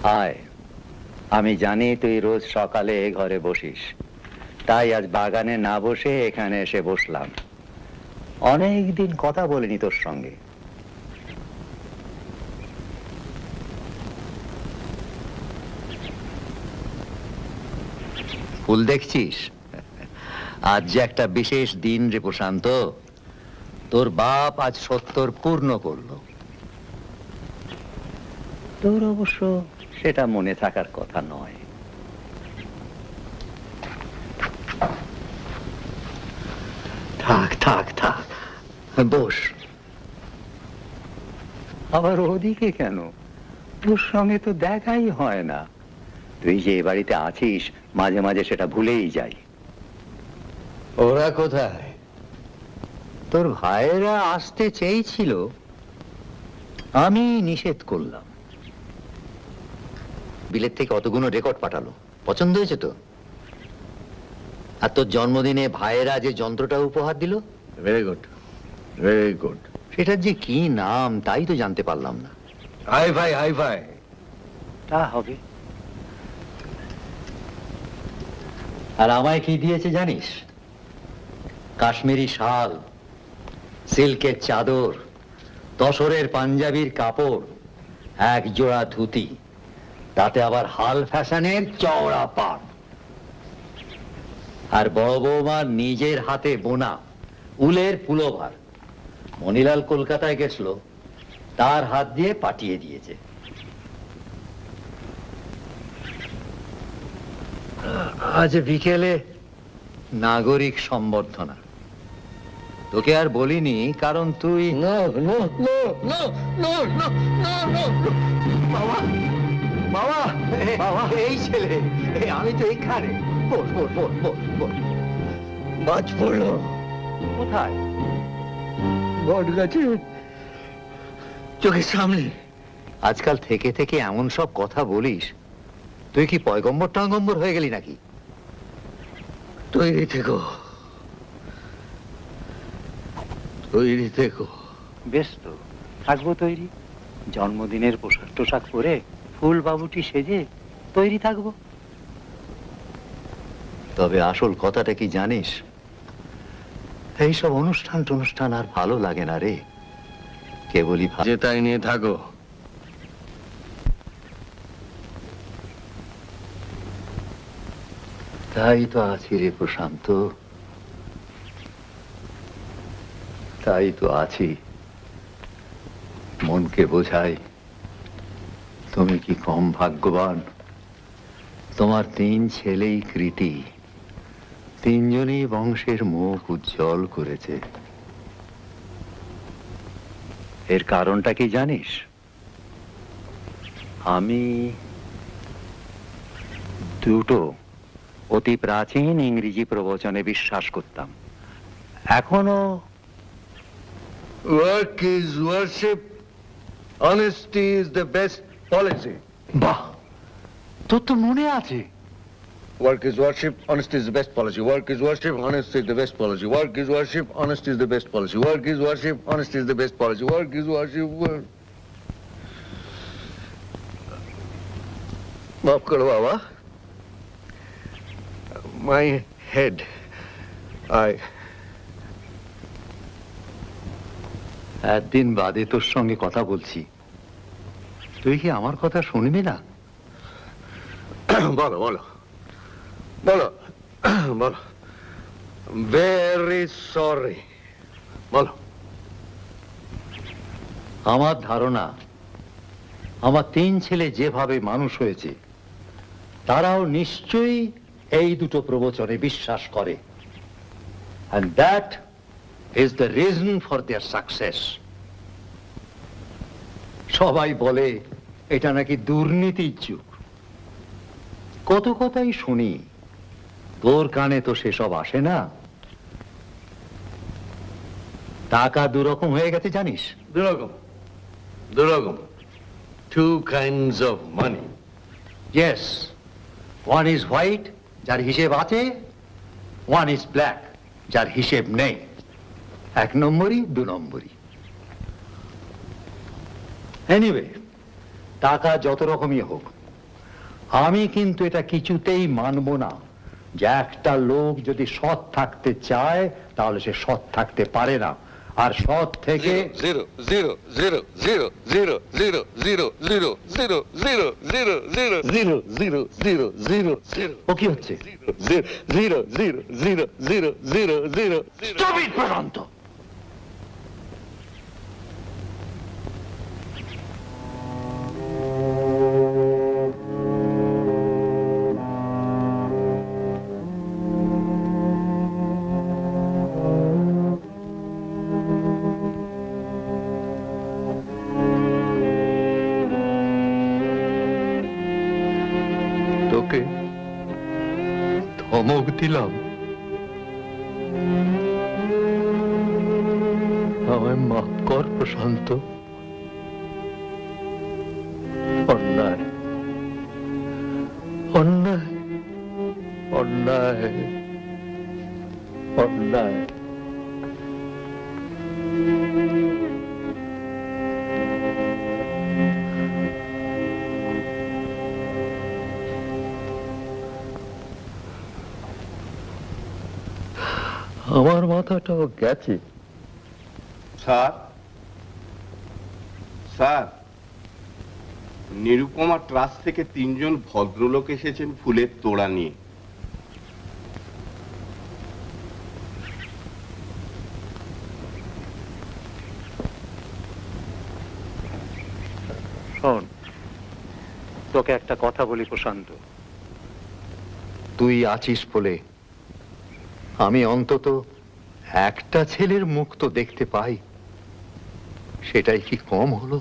আয়, আমি জানি তুই রোজ সকালে ঘরে বসিস, তাই আজ বাগানে না বসে এখানে এসে বসলাম। অনেক দিন কথা বলিনি তোর সঙ্গে। ফুল দেখছিস? আজ যে একটা বিশেষ দিন রে প্রশান্ত। তোর বাপ আজ 70 পূর্ণ করলো। তোর অবশ্য সেটা মনে থাকার কথা নয়। থাক থাক থাক, বস। আবার ওদিকে কেন? তোর সঙ্গে তো দেখাই হয় না। তুই যে এ বাড়িতে আছিস, মাঝে মাঝে সেটা ভুলেই যাই। ওরা কোথায়? তোর ভাইয়েরা আসতে চেয়েছিল, আমি নিষেধ করলাম। বিলেত থেকে অতগুলো রেকর্ড পাঠালো, পছন্দ হয়েছে তো? আর তোর জন্মদিনে ভাইয়েরা যে যন্ত্রটা উপহার দিল, ভেরি গুড, ভেরি গুড। সেটার যে কি নাম তাই তো জানতে পারলাম না। High five, high five. তা হবে। আর আমায় কি দিয়েছে জানিস? কাশ্মীরি শাল, সিল্কের চাদর, তসরের পাঞ্জাবির কাপড়, এক জোড়া ধুতি, তাতে আবার হাল ফ্যাশনের চওড়া পাট, আর বড় বৌমার নিজের হাতে বোনা উলের পুলোভার। মনিলাল কলকাতায় গেছিল, তার হাত দিয়ে পাঠিয়ে দিয়েছে। আজ বিকেলে নাগরিক সম্বর্ধনা। তোকে আর বলিনি কারণ তুই বাবা বাবা বাবা, এই ছেলে, আমি তো এইখানে। মাছ পড়লো কোথায়? বট গাছে, চোখের সামনে। আজকাল থেকে থেকে এমন সব কথা বলিস, তুই কি পয়গম্বর টয়গম্বর হয়ে গেলি নাকি? তৈরি থেকো, তৈরি থেকো। বেশ তো, থাকবো তৈরি। জন্মদিনের পোশাক টোশাক পরে ফুল বাবুটি সেজে তৈরি থাকবো। তবে আসল কথাটা কি জানিস? এইসব অনুষ্ঠান টনুষ্ঠান আর ভালো লাগে না রে। কেবলই যে তাই নিয়ে থাকো। তাই তো আছি রে প্রশান্ত, তাই তো আছি। মনকে বোঝাই তুমি কি কম ভাগ্যবান। তোমার 3 ছেলেই কৃতি, 3জনই বংশের মুখ উজ্জ্বল করেছে। এর কারণটা কি জানিস? আমি দুটো অতি প্রাচীন ইংরেজি প্রবচনে বিশ্বাস করতাম, এখনো। Work is worship, honesty is the best policy. বাহ, তোর তো মনে আছে। Work is worship, honesty is the best policy. Work is worship, honesty is the best policy. Work is worship, honesty is the best policy. Work is worship, honesty is the best policy. Work is worship. মাফ করো বাবা, my head. একদিন বাদে তোর সঙ্গে কথা বলছি, তুই কি আমার কথা শুনবি না? বলো বলো বলো বলো। ভেরি সরি, বলো। আমার ধারণা, আমার 3 ছেলে যেভাবে মানুষ হয়েছে, তারাও নিশ্চয়ই এই দুটো প্রবচনে বিশ্বাস করে। And that is the reason for their success. সবাই বলে এটা নাকি দুর্নীতির যুগ। কত কথাই শুনি, তোর কানে তো সেসব আসে না। টাকা দুরকম হয়ে গেছে জানিস? দুরকম, দুরকম। Two kinds of money. Yes, one is white, যার হিসেব আছে, one is black, যার হিসেব নেই। 1 নম্বরই 2 নম্বরই। এনিওয়ে, টাকা যত রকমই হোক, আমি কিন্তু এটা কিছুতেই মানব না যে একটা লোক যদি সৎ থাকতে চায় তাহলে সে সৎ থাকতে পারে না, আর সৎ থেকে zero zero zero zero zero zero zero zero zero zero zero zero zero zero zero zero zero ও কি হচ্ছে? Zero zero zero zero zero zero Stop it, Prashant. তোকে ধমক দিলাম, আমায় মাফ কর প্রশান্ত। অন্যায় অন্যায় অন্যায় অন্যায়। আমার মাথাটাও গেছে। স্যার, স্যার, নিরুপমা ট্রাস্ট থেকে 3 জন ভদ্রলোক এসেছেন ফুলের তোড়া নিয়ে। শোন, তোকে একটা কথা বলি প্রশান্ত, তুই আছিস বলে আমি অন্তত একটা ছেলের মুখ তো দেখতে পাই, সেটাই কি কম হলো?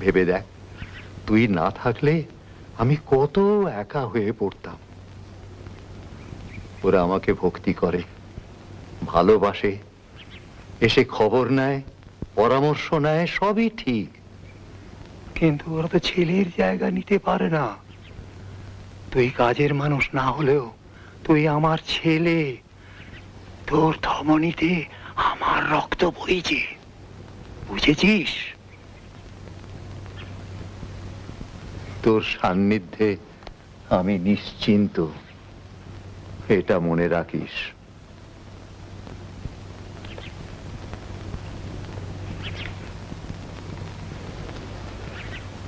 ভেবে দেখ, তুই না থাকলে আমি কত একা হয়ে পড়তাম। ওরা আমাকে ভক্তি করে, ভালোবাসে, এসে খবর নেয়, পরামর্শ নেয়, সবই ঠিক, কিন্তু ওরা তো ছেলের জায়গা নিতে পারে না। তুই কাজের মানুষ না হলেও তুই আমার ছেলে, তোর ধমনীতে আমার রক্ত বইছে, বুঝেছিস? তোর সান্নিধ্যে আমি নিশ্চিন্ত, এটা মনে রাখিস।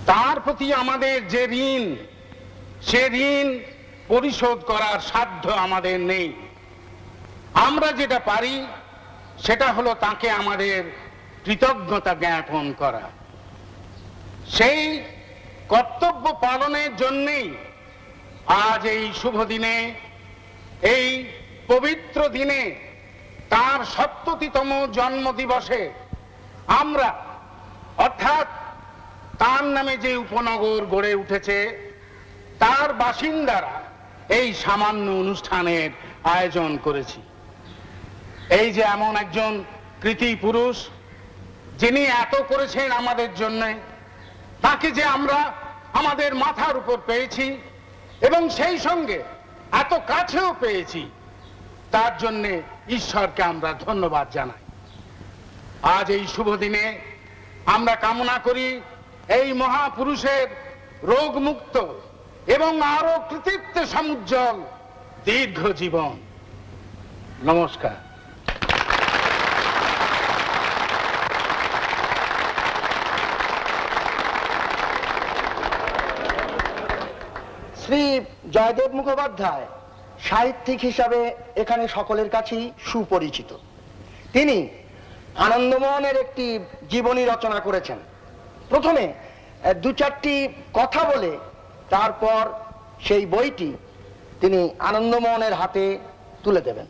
তার প্রতি আমাদের যে ঋণ, সে ঋণ পরিশোধ করার সাধ্য আমাদের নেই। আমরা যেটা পারি সেটা হলো তাকে আমাদের কৃতজ্ঞতা জ্ঞাপন করা। সেই কর্তব্য পালনের জন্যেই আজ এই শুভ দিনে, এই পবিত্র দিনে, তার ৭০তম জন্মদিবসে আমরা, অর্থাৎ তার নামে যে উপনগর গড়ে উঠেছে তার বাসিন্দারা, এই সামান্য অনুষ্ঠানের আয়োজন করেছি। এই যে এমন একজন কৃতি পুরুষ যিনি এত করেছেন আমাদের জন্য, তাকে যে আমরা আমাদের মাথার উপর পেয়েছি এবং সেই সঙ্গে এত কাছেও পেয়েছি, তার জন্য ঈশ্বরকে আমরা ধন্যবাদ জানাই। আজ এই শুভ দিনে আমরা কামনা করি এই মহাপুরুষের রোগমুক্ত এবং আরো কৃতিত্বে সমুজ্জ্বল দীর্ঘ জীবন। নমস্কার। শ্রী জয়দেব মুখোপাধ্যায় সাহিত্যিক হিসাবে এখানে সকলের কাছেই সুপরিচিত। তিনি আনন্দমোহনের একটি জীবনী রচনা করেছেন। প্রথমে 2-4টি কথা বলে তারপর সেই বইটি তিনি আনন্দমোহনের হাতে তুলে দেবেন।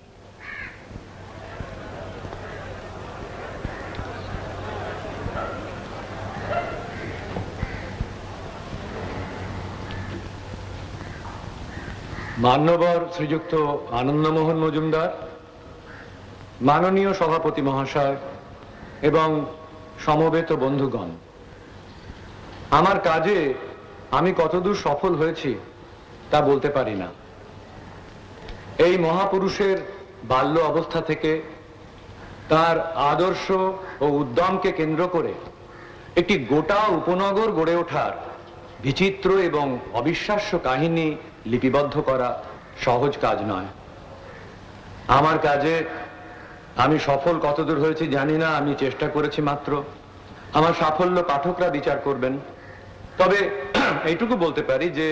মান্যবর শ্রীযুক্ত আনন্দমোহন মজুমদার, মাননীয় সভাপতি মহাশয় এবং সমবেত বন্ধুগণ, আমার কাজে আমি কতদূর সফল হয়েছি তা বলতে পারি না। এই মহাপুরুষের বাল্য অবস্থা থেকে তার আদর্শ ও উদ্যমকে কেন্দ্র করে একটি গোটা উপনগর গড়ে ওঠার বিচিত্র এবং অবিশ্বাস্য কাহিনী লিপিবদ্ধ করা সহজ কাজ নয়। আমার কাজে আমি সফল কতদূর হয়েছি জানি না, আমি চেষ্টা করেছি মাত্র। আমার সাফল্য পাঠকরা বিচার করবেন। তবে এইটুকু বলতে পারি যে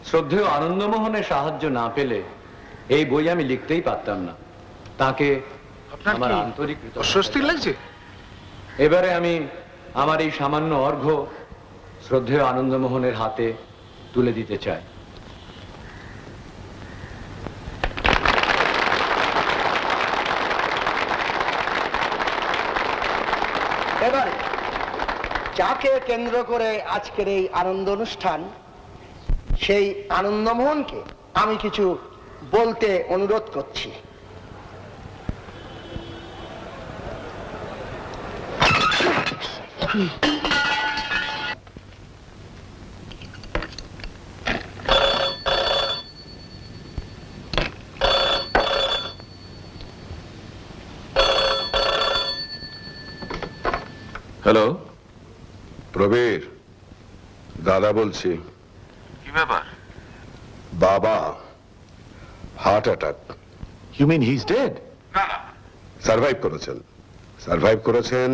শ্রদ্ধেয় আনন্দমোহনের সাহায্য না পেলে এই বই আমি লিখতেই পারতাম না। তাকে আমার আন্তরিক অস্বস্তি লাগছে? এবারে আমি আমার এই সামান্য অর্ঘ্য শ্রদ্ধেয় আনন্দমোহনের হাতে তুলে দিতে চাই। এবারে যাকে কেন্দ্র করে আজকের এই আনন্দ অনুষ্ঠান, সেই আনন্দমোহনকে আমি কিছু বলতে অনুরোধ করছি। হ্যালো, প্রবীর, দাদা বলছি। কি ব্যাপার? বাবা heart attack. You mean he is dead? না না, সার্ভাইভ করেছেন,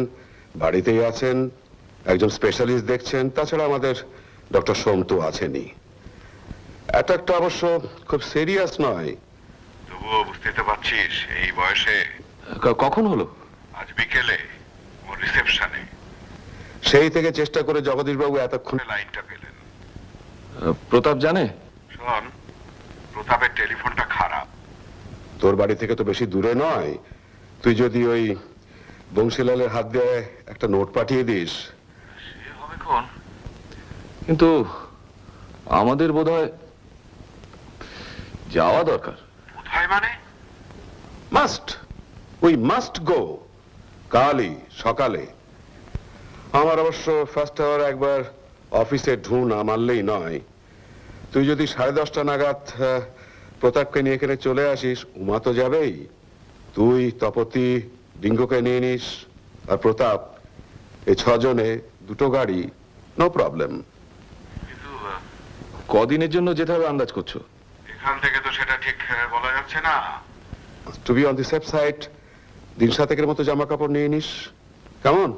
বাড়িতেই আছেন, একজন স্পেশালিস্ট দেখছেন, তাছাড়া আমাদের ডক্টর সোমতু আছেনই। অ্যাটাকটা অবশ্য খুব সিরিয়াস নয়। তবুও বুঝতে তো পারছিস এই বয়সে। কখন হলো? আজ বিকেলে ওর রিসেপশনে। সেই থেকে চেষ্টা করে জগদীশবাবু এতক্ষণে লাইনটা পেলেন। প্রতাপ জানে? শোন, প্রতাপের টেলিফোনটা খারাপ। তোর বাড়ি থেকে তো বেশি দূরে নয়, তুই যদি ওই বংশীলালের হাত দিয়ে একটা নোট পাঠিয়ে দিস। সে হবে কোন? কিন্তু আমাদের বোধহয় যাওয়া দরকার। কোথায় মানে? We must go. কালই সকালে। আমার অবশ্য ফার্স্ট আওয়ার একবার অফিসে ঢু না মারলেই নয়। তুই যদি 10:30 নাগাদ প্রতাপকে নিয়ে এখানে চলে আসিস, উমা তো যাবেই, তুই তপতি ডিঙ্গোকে নিয়ে নিস, আর প্রতাপ, এই 6 জনে 2টো গাড়ি, নো প্রবলেম। কিন্তু কদিনের জন্য যেতে হবে আন্দাজ করছো? এখান থেকে তো সেটা ঠিক বলা যাচ্ছে না। To be on the safe side, দিন-7 মতো জামা কাপড় নিয়ে নিস, কেমন?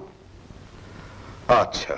আচ্ছা।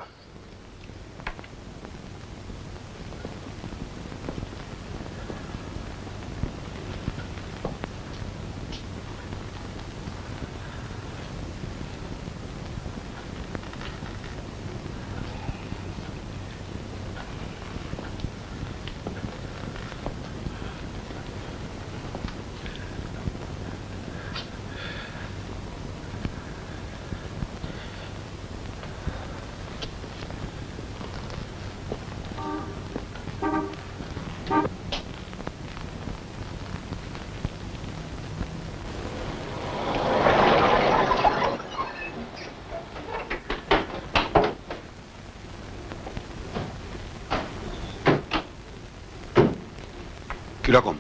কিরকম?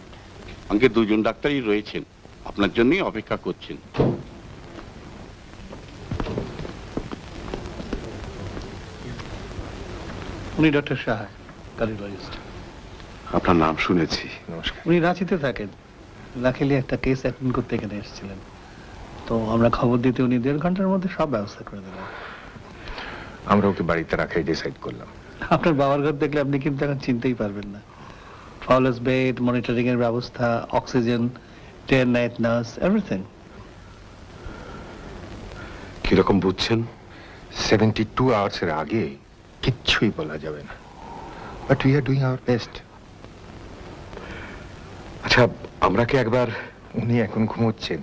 আগে 2জন ডাক্তারই রয়েছেন, আপনার জন্যই অপেক্ষা করছেন। উনি ডক্টর সাহা, কার্ডিওলজিস্ট। আপনার নাম শুনেছি। উনি রাঁচিতে থাকেন, লাকিলি একটা কেস অ্যাটেন্ড করতে এখানে এসেছিলেন, তো আমরা খবর দিতে উনি 1.5 ঘন্টার মধ্যে সব ব্যবস্থা করে দিলেন। আমরা ওকে বাড়িতে রাখাই ডিসাইড করলাম। আপনার বাবার ঘর দেখলে আপনি কিন্তু এখন চিনতেই পারবেন না। ফলস বেড, মনিটরিং এর ব্যবস্থা, oxygen, day and night nurse, everything. কিরকম বুঝছেন? 72 আওয়ার্সের আগে কিচ্ছুই বলা যাবে না, but we are doing our best. আচ্ছা, আমরা কি একবার? উনি এখন ঘুমোচ্ছেন,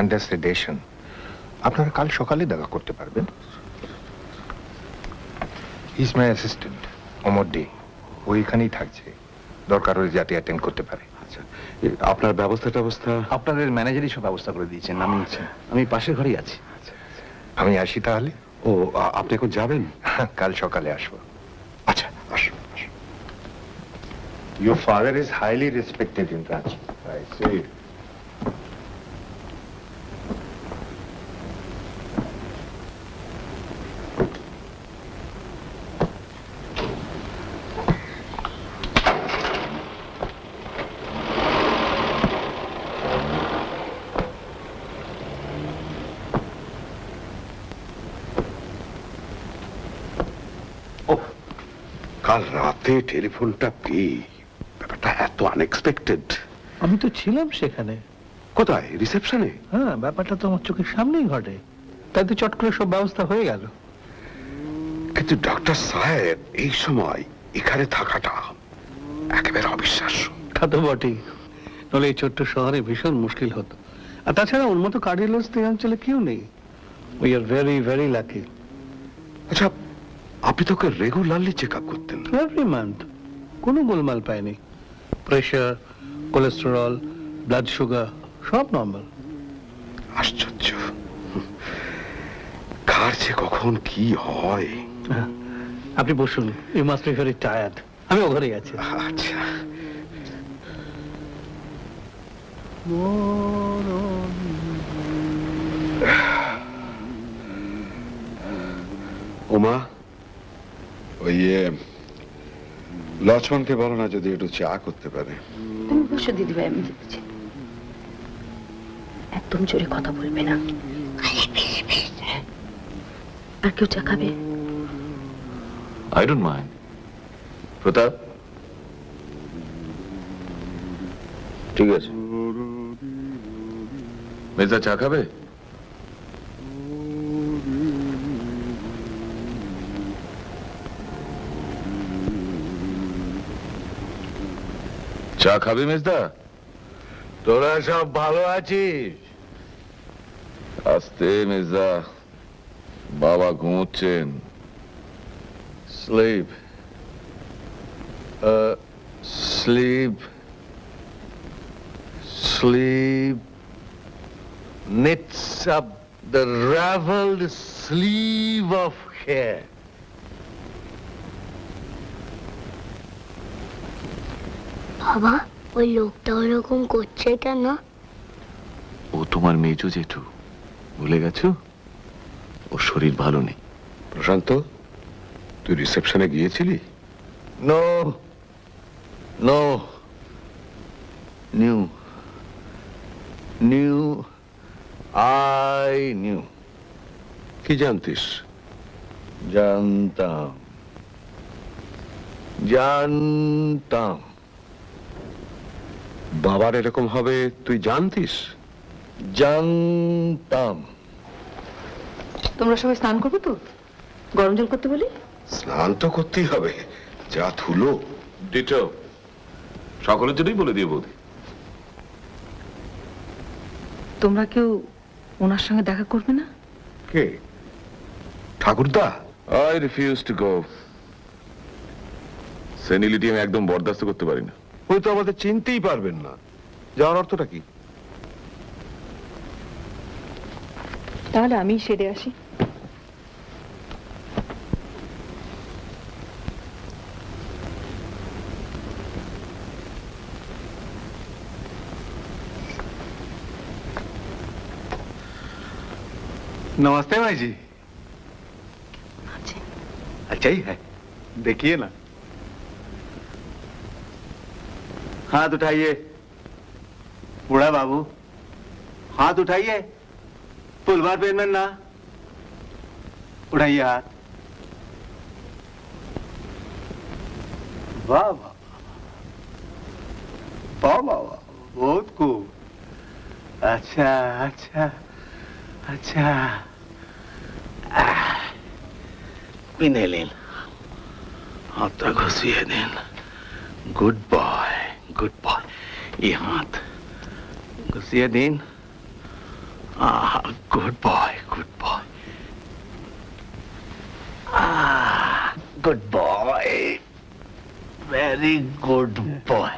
আন্ডার সেডেশন। আপনারা কাল সকালে দেখা করতে পারবেন। Is my assistant Amar day, ওইখানেই থাকছে, দরকার হলে যাতে অ্যাটেন্ড করতে পারে। আচ্ছা, আপনার ব্যবস্থা? আপনাদের ম্যানেজারই সব ব্যবস্থা করে দিয়েছেন। আমি পাশের ঘরেই আছি। আমি আসি তাহলে। ও, আপনি এখন যাবেন? কাল সকালে আসবো। আচ্ছা, আসুন। Your father is highly respected in Ranchi. I see. কাল রাতে টেলিফোনটা পেয়ে ব্যাপারটা এত আনএক্সপেক্টেড। আমি তো ছিলাম সেখানে। কোথায়? রিসেপশনে? হ্যাঁ, ব্যাপারটা তো আমার চোখের সামনেই ঘটে, তাই তো চট করে সব ব্যবস্থা হয়ে গেল। কিন্তু ডক্টর সাহেব এই সময় এখানে থাকাটা একেবারে অবিশ্বাস্য। তা তো বটেই, নইলে এই ছোট্ট শহরে ভীষণ মুশকিল হতো। আর তাছাড়া ওর মতো কার্ডিওলজিস্ট এই অঞ্চলে কেউ নেই। We are very very lucky. আচ্ছা, আপনি তোকে রেগুলারলি চেক আপ করতেন? এভরি মান্থ, কোনো গোলমাল পায়নি। প্রেশার, কোলেস্টেরল, ব্লাড সুগার সব নর্মাল। আশ্চর্য, কার যে কখন কি হয়। আপনি বসুন, you must be very tired. আমি ও ঘরেই আছি। আচ্ছা। ওমা, ওই লক্ষ্মণকে বলো না যদি একটু চা করতে পারে। তুমি বসো দিদিভাই, আমি দিচ্ছি। একদম জোরে কথা বলবে না। আর কেউ চা খাবে? I don't mind. প্রতাপ, ঠিক আছে। মেজা চা খাবে? চা খাবে মেজদা? তোরা সব ভালো আছিস? আস্তে মেজদা, বাবা ঘুমোচ্ছেন। Sleep, Sleep. Sleep knits up the raveled sleeve of hair. বাবা, ওই লোকটা ওরকম করছে কেন? ও তোমার মেজো জেঠু, ভুলে গেছো? ওর শরীর ভালো নেই। প্রশান্ত, তুই রিসেপশনে গিয়েছিলি? No. No. Knew. I knew. কি জানতিস? জানতাম। বাবার এরকম হবে তুই জানতিস? জানতাম। তোমরা সবাই স্নান করবে তো? গরম জল করতে বলি? স্নান তো করতেই হবে, যা ধুলো। ডিটো, সকলের জন্যই বলে দিয়ে বৌদি। তোমরা কেউ ওনার সঙ্গে দেখা করবে না? কে? ঠাকুরদা? I refuse to go. সেনিলিটি আমি একদম বরদাস্ত করতে পারি না। ওই তো আমাদের চিনতেই পারবেন না, যাওয়ার অর্থটা কি? তাহলে আমি সেরে আসি। नमस्ते भाई जी। अच्छा ही है, देखिए ना। हाथ उठाइए बूढ़ा बाबू, हाथ उठाइए। पुलवार पेन ना उठाइए हाथ। वाह वाह वाह वाह वाह, बहुत खूब। अच्छा अच्छा अच्छा, पिने लेन, हाथ घुसिए देन। Good boy, good boy. ये हाथ घुसिए देन। Good boy, good boy. Good boy, very good boy.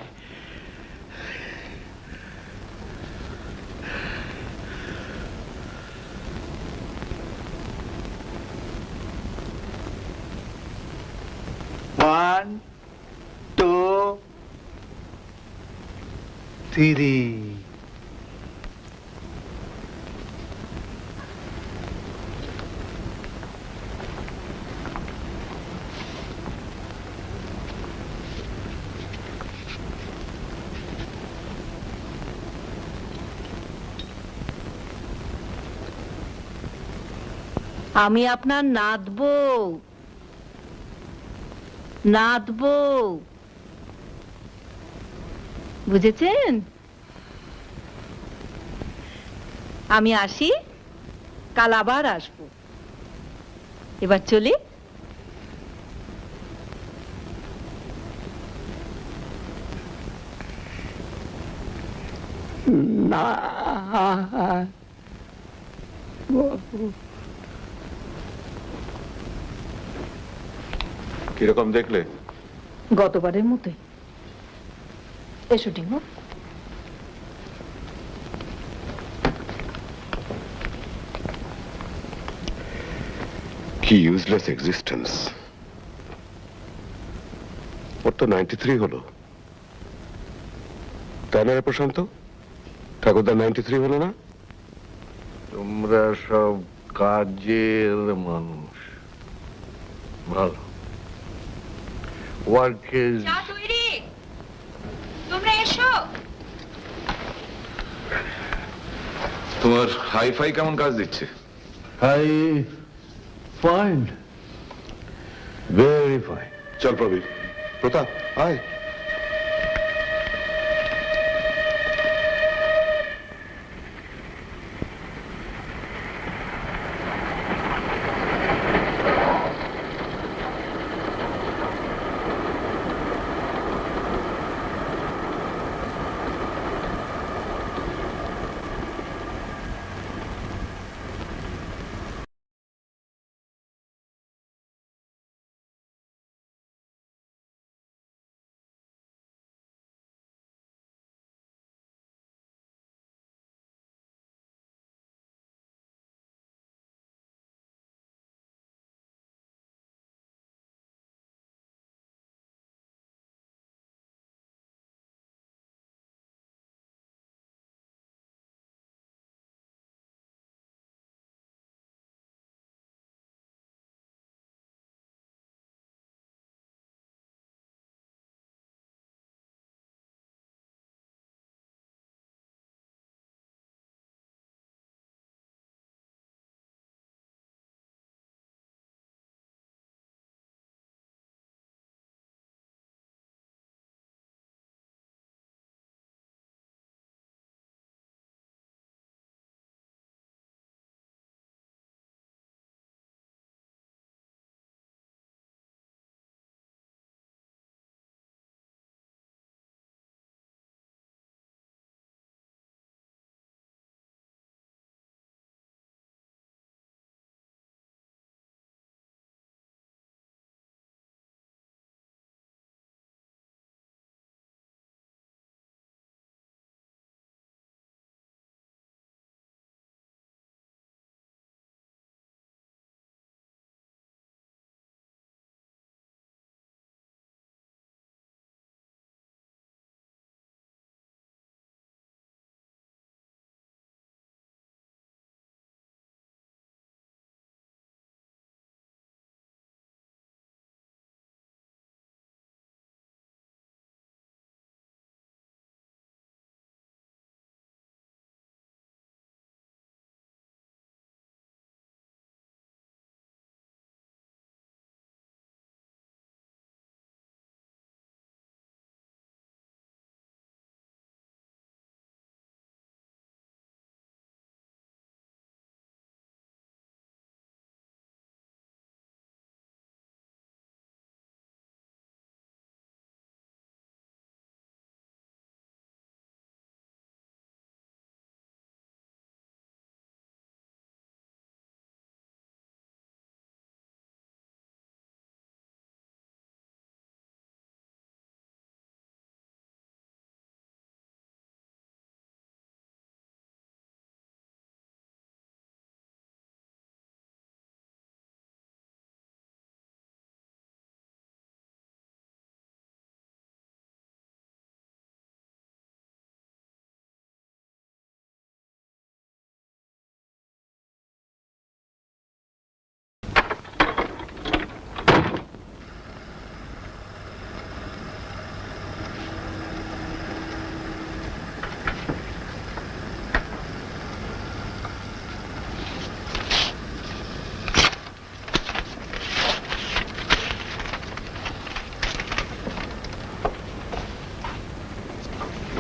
One, two, three. আমি আপনার নাত বউ। নাদবো, বুঝেছেন? আমি আসি, কাল আবার আসবো। এবার চলি। না কিরকম দেখলে? গতবারের মতোই। এসো টিঙ্কু। কি ইউজলেস এক্সিস্টেন্স। ওর তো 93 হলো, তাই না রে প্রশান্ত? ঠাকুরদা 93 হলো না? তোমরা সব কাজের মানুষ, ভালো। ওয়ার্ক ইজ তোমরা এসো। তোমার হাইফাই কেমন কাজ দিচ্ছে? Hi fine, very fine. চল প্রবীর, প্রতাপ আয়।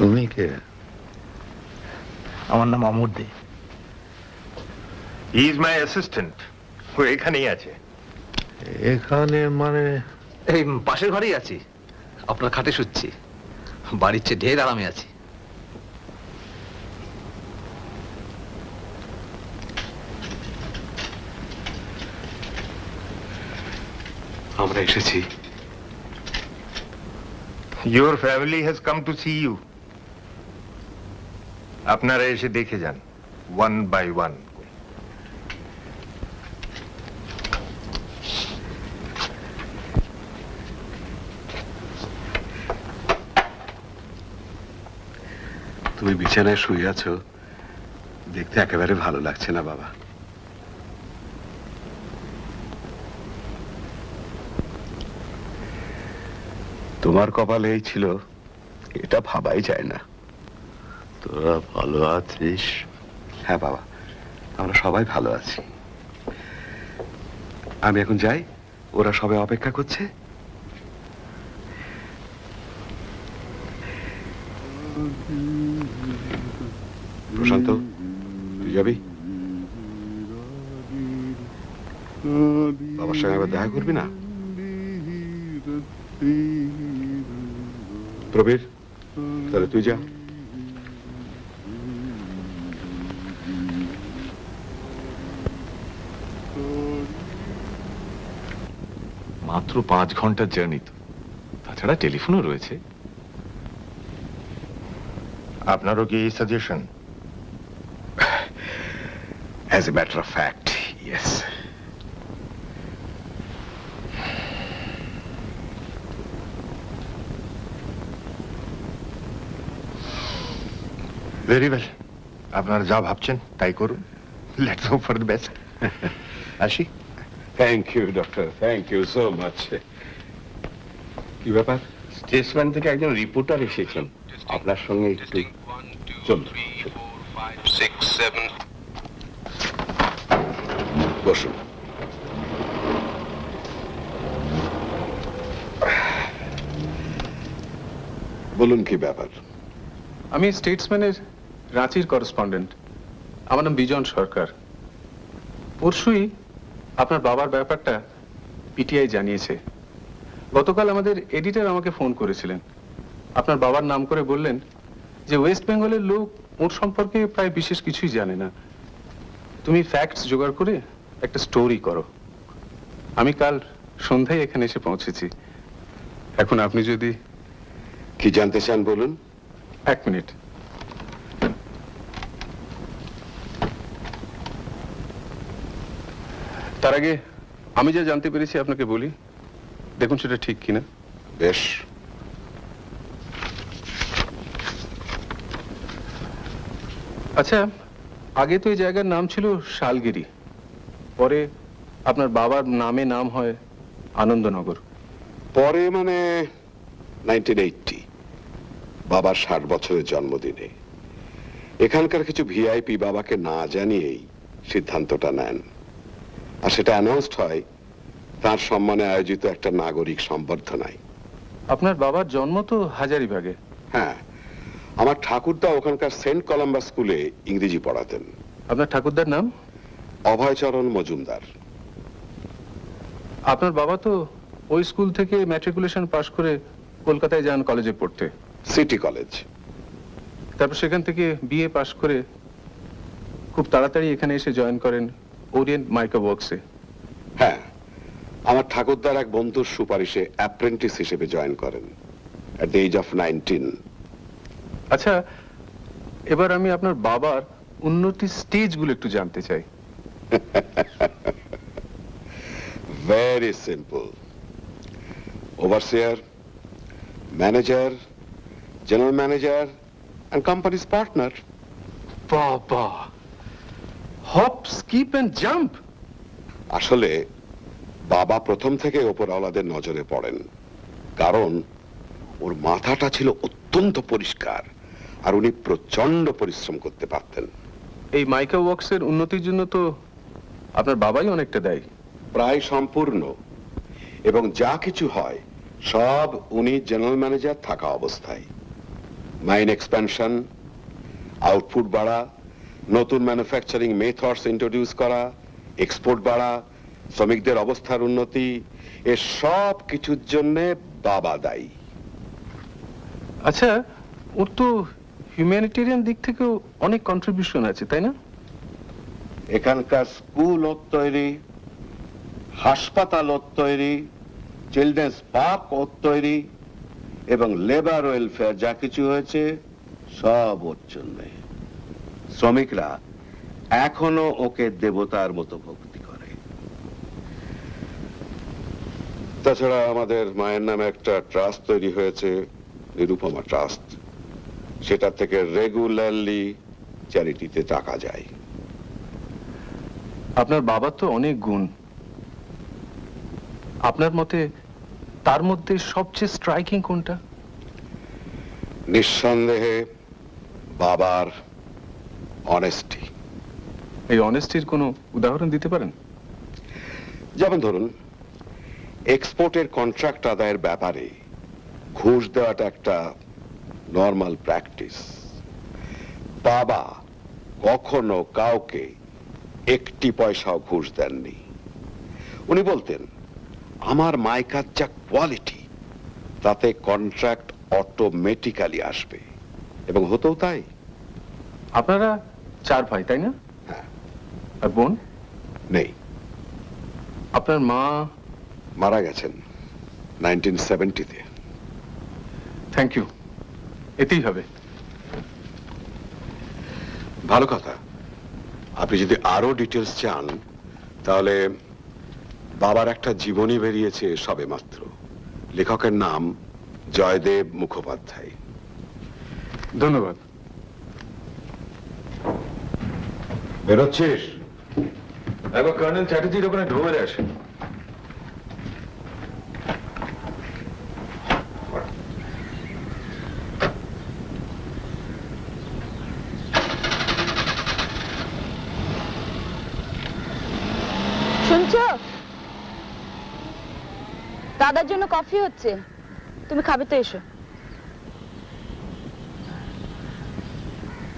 তুমি কে? আমার নাম অমর দে। He is my assistant. ও এখানেই আছে। এখানে মানে? এই পাশের ঘরেই আছি, আপনার খাটে শুচ্ছি। বাড়ির চেয়ে ঢের আরামে আছি। আমরা এসেছি। Your family has come to see you. আপনারা এসে দেখে যান, one by one. তুমি বিছানায় শুয়ে আছো, দেখতে একেবারে ভালো লাগছে না বাবা। তোমার কপালে এই ছিল, এটা ভাবাই যায় না। তোরা ভালো আছিস? হ্যাঁ বাবা, আমরা সবাই ভালো আছি। আমি এখন যাই, ওরা সবাই অপেক্ষা করছে। প্রশান্ত, তুই যাবি? বাবার সঙ্গে আবার দেখা করবি না? প্রবীর, তাহলে তুই যা। মাত্র 5 ঘন্টার জার্নি তো, তাছাড়া টেলিফোনও রয়েছে। আপনারও কি suggestion? As a matter of fact, yes. Very well, আপনারা যা ভাবছেন তাই করুন। Let's hope for the best. আসি। Thank you doctor, thank you so much. কি ব্যাপার? স্টেটসম্যান থেকে একজন রিপোর্টার এসেছেন, আপনার সঙ্গে একটু চলুন। বসুন। বলুন কি ব্যাপার? আমি স্টেটসম্যানের রাঁচির করেসপন্ডেন্ট। আমার নাম বিজন সরকার। পরশুই আপনার বাবার ব্যাপারটা পিটিআই জানিয়েছে। গতকাল আমাদের এডিটর আমাকে ফোন করেছিলেন। আপনার বাবার নাম করে বললেন যে ওয়েস্ট বেঙ্গলের লোক ওর সম্পর্কে প্রায় বিশেষ কিছুই জানে না। তুমি ফ্যাক্টস জোগাড় করে একটা স্টোরি করো। আমি কাল সন্ধ্যায় এখানে এসে পৌঁছেছি। এখন আপনি যদি কি জানতে চান বলুন। 1 মিনিট। তার আগে আমি যা জানতে পেরেছি আপনাকে বলি, দেখুন সেটা ঠিক কিনা। বেশ। আচ্ছা, আগে তো এই জায়গার নাম ছিল শালগিরি, পরে আপনার বাবার নামে নাম হয় আনন্দনগর। পরে মানে 1980, বাবার 60 বছরের জন্মদিনে এখানকার কিছু ভিআইপি বাবাকে না জানিয়েই সিদ্ধান্তটা নেন, আর সেটা অ্যানাউন্সড হয় তার সম্মানে আয়োজিত একটা নাগরিক সম্বর্ধনায়। আপনার বাবার জন্ম তো হাজারিবাগে। হ্যাঁ, আমার ঠাকুরদা ওখানকার সেন্ট কলম্বাস স্কুলে ইংরেজি পড়াতেন। আপনার ঠাকুরদার নাম? অভয়চরণ মজুমদার। আপনার বাবা তো ওই স্কুল থেকে ম্যাট্রিকুলেশন পাশ করে কলকাতায় যান কলেজে পড়তে, সিটি কলেজ। তারপর সেখান থেকে বিএ পাশ করে খুব তাড়াতাড়ি এখানে এসে জয়েন করেন ওরিয়েন্ট মাইকা ওয়ার্কসে। হ্যাঁ, আমার ঠাকুরদার এক বন্ধুর সুপারিশে অ্যাপ্রেন্টিস হিসেবে জয়েন করেন at the age of 19। আচ্ছা, এবার আমি আপনার বাবার উন্নতির স্টেজগুলো একটু জানতে চাই। Very simple. Overseer, manager, general manager and company's partner. বাবা, হপ, স্কিপ এন্ড জাম্প। আসলে বাবা প্রথম থেকে ওপরওয়ালাদের নজরে পড়েন, কারণ ওর মাথাটা ছিল অত্যন্ত পরিষ্কার আর উনি প্রচন্ড পরিশ্রম করতে পারতেন। এই মাইকা ওয়ার্কসের উন্নতির জন্য তো আপনার বাবাই অনেকটা দেয়। প্রায় সম্পূর্ণ, এবং যা কিছু হয় সব উনি জেনারেল ম্যানেজার থাকা অবস্থায়। মাইন এক্সপ্যানশন, আউটপুট বাড়া, নতুন ম্যানুফ্যাকচারিং মেথডস ইন্ট্রোডিউস করা, এক্সপোর্ট বাড়া, শ্রমিকদের অবস্থার উন্নতি, এ সব কিছুর জন্য বাবা দায়ী। আচ্ছা, ওর তো হিউম্যানিটেরিয়ান দিক থেকেও অনেক কন্ট্রিবিউশন আছে, তাই না? এখানকার স্কুল ও তৈরি, হাসপাতাল ও তৈরি, চিলড্রেন্স পার্ক ও তৈরি এবং লেবার ওয়েলফেয়ার যা কিছু হয়েছে সব ওর জন্য। শ্রমিকরা এখনো ওকে দেবতার মতো ভক্তি করে। তাছাড়া আমাদের মায়ের নামে একটা ট্রাস্ট তৈরি হয়েছে, নিরুপমা ট্রাস্ট। সেটা থেকে রেগুলারলি চ্যারিটিতে টাকা যায়। আপনার বাবা তো অনেক গুণ, আপনার মতে তার মধ্যে সবচেয়ে স্ট্রাইকিং কোনটা? নিঃসন্দেহে বাবার অনেস্টি। এই অনেস্টির কোনো উদাহরণ দিতে পারেন? যেমন ধরুন, এক্সপোর্টের কন্ট্রাক্ট আদায়ের ব্যাপারে ঘুষ দেওয়াটা একটা নর্মাল প্র্যাকটিস। বাবা কখনো কাউকে একটি পয়সাও ঘুষ দেননি। উনি বলতেন, আমার মাইকার যা কোয়ালিটি তাতে কন্ট্রাক্ট অটোমেটিক্যালি আসবে, এবং হতেও তাই। আপনারা 4 ভাই, তাই না? হ্যাঁ। আর বোন নেই। আপনার মা মারা গেছেন 1970-তে। থ্যাংক ইউ, এতেই হবে। ভালো কথা। আপনি যদি আরো ডিটেলস চান তাহলে বাবার একটা জীবনী বেরিয়েছে সবে মাত্র। লেখকের নাম জয়দেব মুখোপাধ্যায়। ধন্যবাদ। বেরোচ্ছিস? একবার কর্নেল চ্যাটার্জির ওখানে ঢুকে আসে। শুনছো? দাদার জন্য কফি হচ্ছে, তুমি খাবে তো এসো।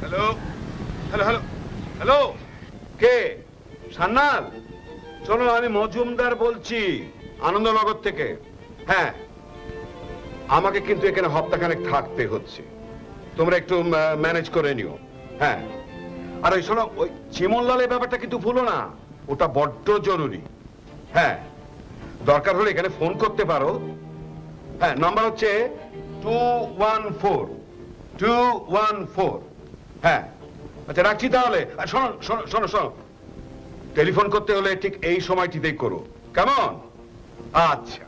হ্যালো হ্যালো হ্যালো হ্যালো, কে? সান্নাল? শোনো, আমি মজুমদার বলছি, আনন্দনগর থেকে। হ্যাঁ, আমাকে কিন্তু এখানে হপ্তাখানেক থাকতে হচ্ছে, তোমরা একটু ম্যানেজ করে নিও। হ্যাঁ, আর ওই শোনো, ওই চিমনলালের ব্যাপারটা কিন্তু ভুলো না, ওটা বড্ড জরুরি। হ্যাঁ, দরকার হলে এখানে ফোন করতে পারো। হ্যাঁ, নাম্বার হচ্ছে 214। হ্যাঁ, আচ্ছা রাখছি তাহলে। আর শোনো শোনো শোনো শোনো, টেলিফোন করতে হলে ঠিক এই সময়টিতেই করো, কেমন? আচ্ছা।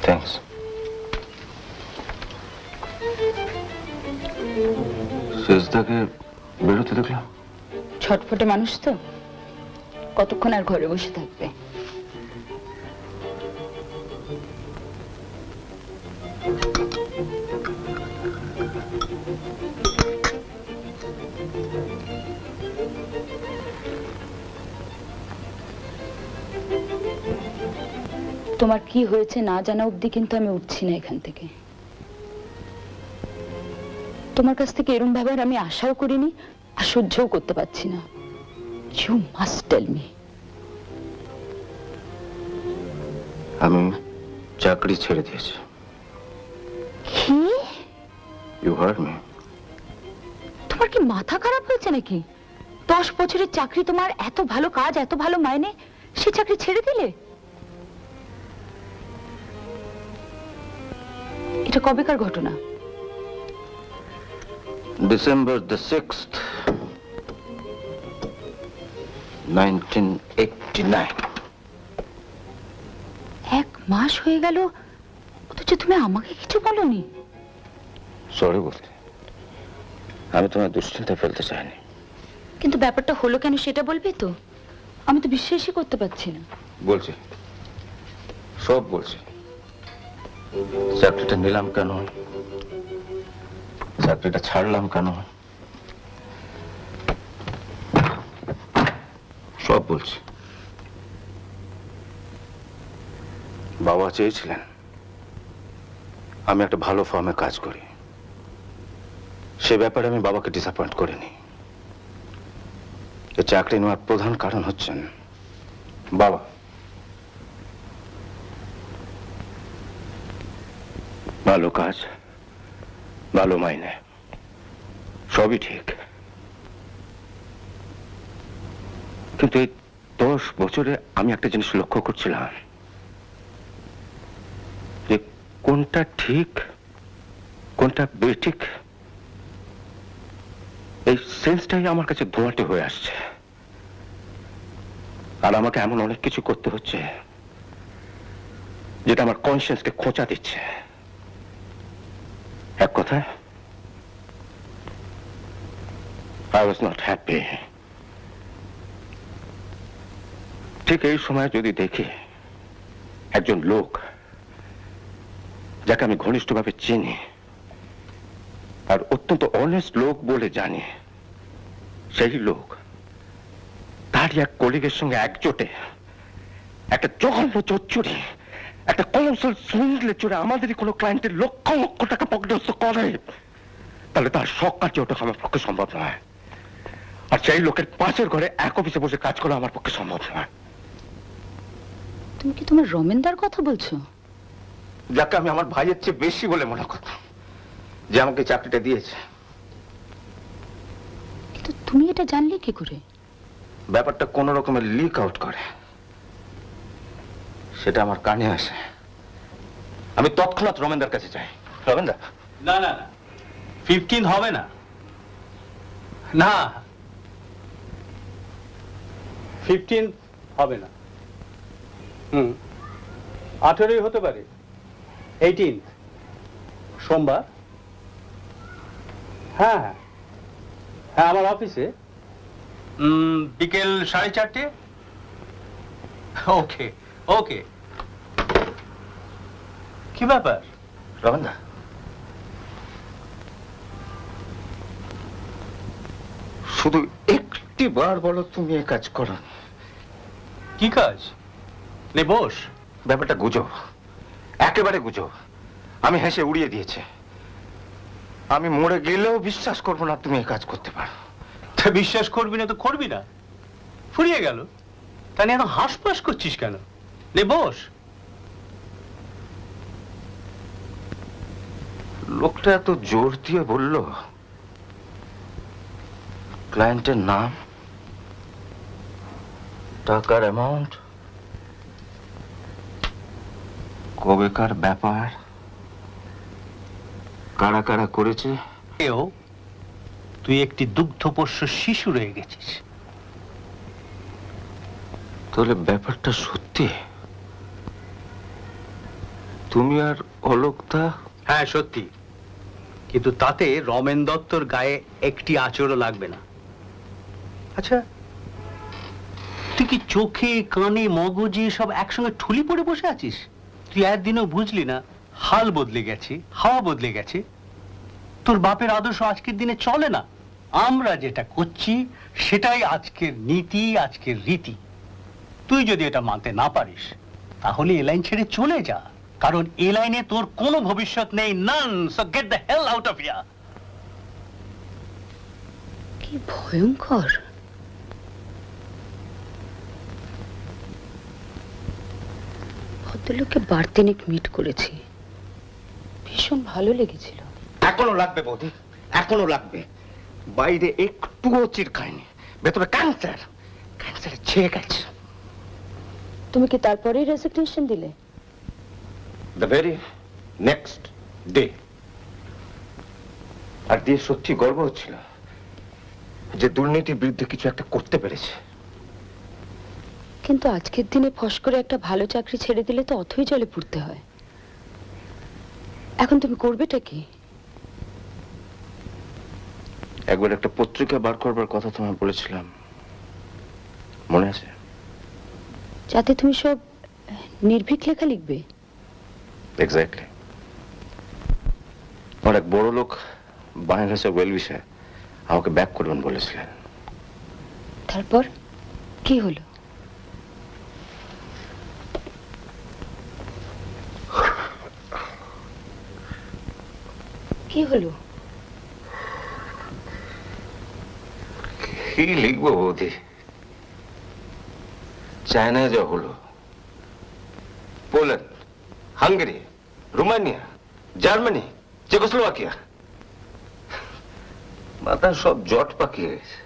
থ্যাঙ্কস। শেষদাকে বেরোতে দেখলাম। ছটফটে মানুষ তো, কতক্ষণ আর ঘরে বসে থাকবে। তোমার কি হয়েছে না জানা অবধি কিন্তু আমি উঠছি না এখান থেকে। তোমার কাছ থেকে এরম ভাবে আমি আশাও করিনি, আর সহ্যও করতে পারছি না। You must tell me. আমি চাকরি ছেড়ে দিয়েছি। কি? You heard me. তোমার কি মাথা খারাপ হয়েছে নাকি? 10 বছরের চাকরি, তোমার এত ভালো কাজ, এত ভালো মাইনে, সে চাকরি ছেড়ে দিলে? এটা কবেকার ঘটনা? December the 6th, 1989. 1 মাস হয়ে গেল, অথচ তুমি আমাকে কিছু বলনি। সরি বলতে, আমি তোমার দুশ্চিন্তা ফেলতে চাইনি। কিন্তু ব্যাপারটা হলো কেন সেটা বলবে তো? আমি তো বিশ্বাসই করতে পারছি না। বলছি, সব বলছি। চাকরিটা নিলাম কেন, চাকরিটা ছাড়লাম কেন, সব বলছি। বাবা চেয়েছিলেন আমি একটা ভালো ফার্মে কাজ করি, সে ব্যাপারে আমি বাবাকে ডিসঅ্যাপয়েন্ট করিনি। এই চাকরি নেওয়ার প্রধান কারণ হচ্ছেন বাবা। ভালো কাজ, ভালো মাইনে, সবই ঠিক, কিন্তু এই 10 বছরে আমি একটা জিনিস লক্ষ্য করছিলাম যে কোনটা ঠিক কোনটা বেঠিক এই সেন্সটাই আমার কাছে ধোঁয়াটে হয়ে আসছে। আর আমাকে এমন অনেক কিছু করতে হচ্ছে যেটা আমার কনসিয়েন্সকে খোঁচা দিচ্ছে। এক কথায় I was not happy। ঠিক এই সময় যদি দেখি একজন লোক যাকে আমি ঘনিষ্ঠভাবে চিনি আর অত্যন্ত অনেস্ট লোক বলে জানি, সেই লোক তার এক কলিগের সঙ্গে একজোটে একটা জঘন্য চোরচুরি, একটা কলোসাল সুইন্ডলে চড়ে আমাদেরই কোনো ক্লায়েন্টের লক্ষ লক্ষ টাকা পকেটস্থ করে, তাহলে তার শখ কাটিয়ে ওটা আমার পক্ষে সম্ভব নয়। আর সেই লোকের পাশের ঘরে এক অফিসে বসে কাজ করা আমার পক্ষে সম্ভব নয়। তুমি কি তোমার রমেনদার কথা বলছো? যাকে আমি আমার ভাইয়ের চেয়ে বেশি বলে মনে করতাম, যে আমাকে চাকরিটা দিয়েছে। কিন্তু তুমি এটা জানলে কি করে? ব্যাপারটা কোন রকমের লিক আউট করে, সেটা আমার কানে আসে। আমি তৎক্ষণাৎ রমেনদার কাছে যাই। রমেনদা, না না না, 15 হবে না, না 15 হবে না। 18 হতে পারে, 18 সোমবার। হ্যাঁ হ্যাঁ হ্যাঁ, আমার অফিসে বিকেল 4:30। ওকে ওকে। কি ব্যাপার রমেনদা? শুধু একটি বার বলো তুমি এ কাজ করো। কি কাজ? নে বস। ব্যাপারটা গুজব, একেবারে গুজব। আমি হেসে উড়িয়ে দিয়েছে। আমি মরে গেলেও বিশ্বাস করবো না তুমি এ কাজ করতে পারো। তা বিশ্বাস করবি না তো করবি না, ফুরিয়ে গেল। তা নিয়ে এত হাসপাস করছিস কেন? নে বস। লোকটা এত জোর দিয়ে বলল, ক্লায়েন্টের নাম, টাকার অ্যামাউন্ট, কবেকার ব্যাপার, কারা কারা করেছে। তুই একটি দুগ্ধপোষ্য শিশু রয়ে গেছিস। তাহলে ব্যাপারটা সত্যি? তুমি আর অলোকদা? হ্যাঁ সত্যি, কিন্তু তাতে রমেন দত্তর গায়ে একটি আঁচড়ও লাগবে না। আচ্ছা, তুই কি চোখে কানে মগজে সব একসঙ্গে ঠুলি পড়ে বসে আছিস? তুই একদিনও বুঝলি না হাল বদলে গেছে, হাওয়া বদলে গেছে। তোর বাপের আদর্শ আজকের দিনে চলে না। আমরা যেটা করছি সেটাই আজকের নীতি, আজকের রীতি। তুই যদি এটা মানতে না পারিস তাহলে এ লাইন ছেড়ে চলে যা, কারণ এ লাইনে তোর কোনো ভবিষ্যৎ নেই। None. So get the hell out of here. কি ভয়ঙ্কর। ভদ্রলোককে বার্তিনিক মিট করেছি, ভীষণ ভালো লেগেছিল। এখনো লাগবে বৌদি, এখনো লাগবে। বাইরে একটুও চিরকায়নি, ভেতরে ক্যান্সার, ক্যান্সারে ছেয়ে গেছে। তুমি কি তারপরেই রেজিগনেশন দিলে? The very next day. আর দিয়ে সত্যি গর্ব হচ্ছিল যে দুর্নীতির বিরুদ্ধে কিছু একটা করতে পেরেছে। কিন্তু আজকের দিনে ফস করে একটা ভালো চাকরি ছেড়ে দিলে তো অথই জলে পুড়তে হয়। এখন তুমি করবেটা কি? একবার একটা পত্রিকা বার করবার কথা তোমায় বলেছিলাম, মনে আছে? যাতে তুমি সব নির্ভীক লেখা লিখবে। এক্স্যাক্টলি। অনেক বড় লোক বাংলাদেশের ওয়েল বিষয়ে আমাকে ব্যাক করবেন বলেছিলেন। তারপর কি হলো? কি হলো? কি লিখবো বৌদি? চায়নায় যা হলো, Poland, Hungary, Romania, Germany, Czechoslovakia, মাথা সব জট পাকিয়ে গেছে।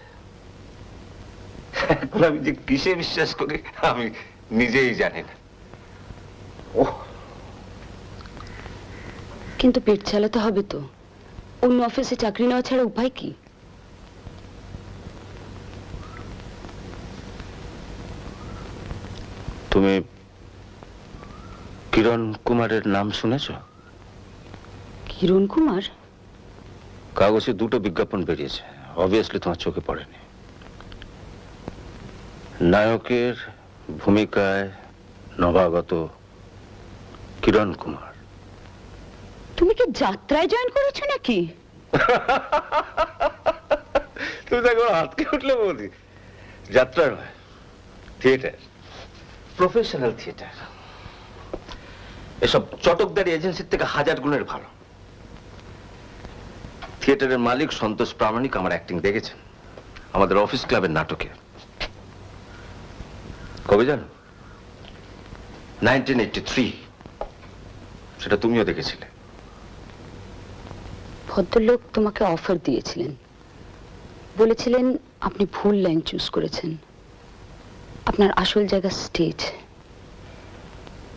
এখন আমি যে কিসে বিশ্বাস করি আমি নিজেই জানি না। কিন্তু পেট চালাতে হবে তো, অন্য অফিসে চাকরি নেওয়া ছাড়া উপায় কি? তুমি কিরণ কুমারের নাম শুনেছ? কিরণ কুমার? কাগজে দুটো বিজ্ঞাপন বেরিয়েছে, অবভিয়াসলি তোমার চোখে পড়েনি। নায়কের ভূমিকায় নবাগত কিরণ কুমার। তুমি কি যাত্রায় জয়েন করেছো নাকি? তুমি তো একবার হাতকে উঠলে বৌদি। যাত্রা নয়, থিয়েটার, প্রফেশনাল থিয়েটার। এসব চটকদারি এজেন্সির থেকে হাজার গুণের ভালো। থিয়েটারের মালিক সন্তোষ প্রামাণিক আমার অ্যাক্টিং দেখেছেন আমাদের অফিস ক্লাবের নাটকে। কবে জানো? 1983। সেটা তুমিও দেখেছিলে। ভদ্রলোক তোমাকে অফার দিয়েছিলেন, বলেছিলেন আপনি ভুল লাইন চুজ করেছেন, আপনার আসল জায়গা স্টেজ।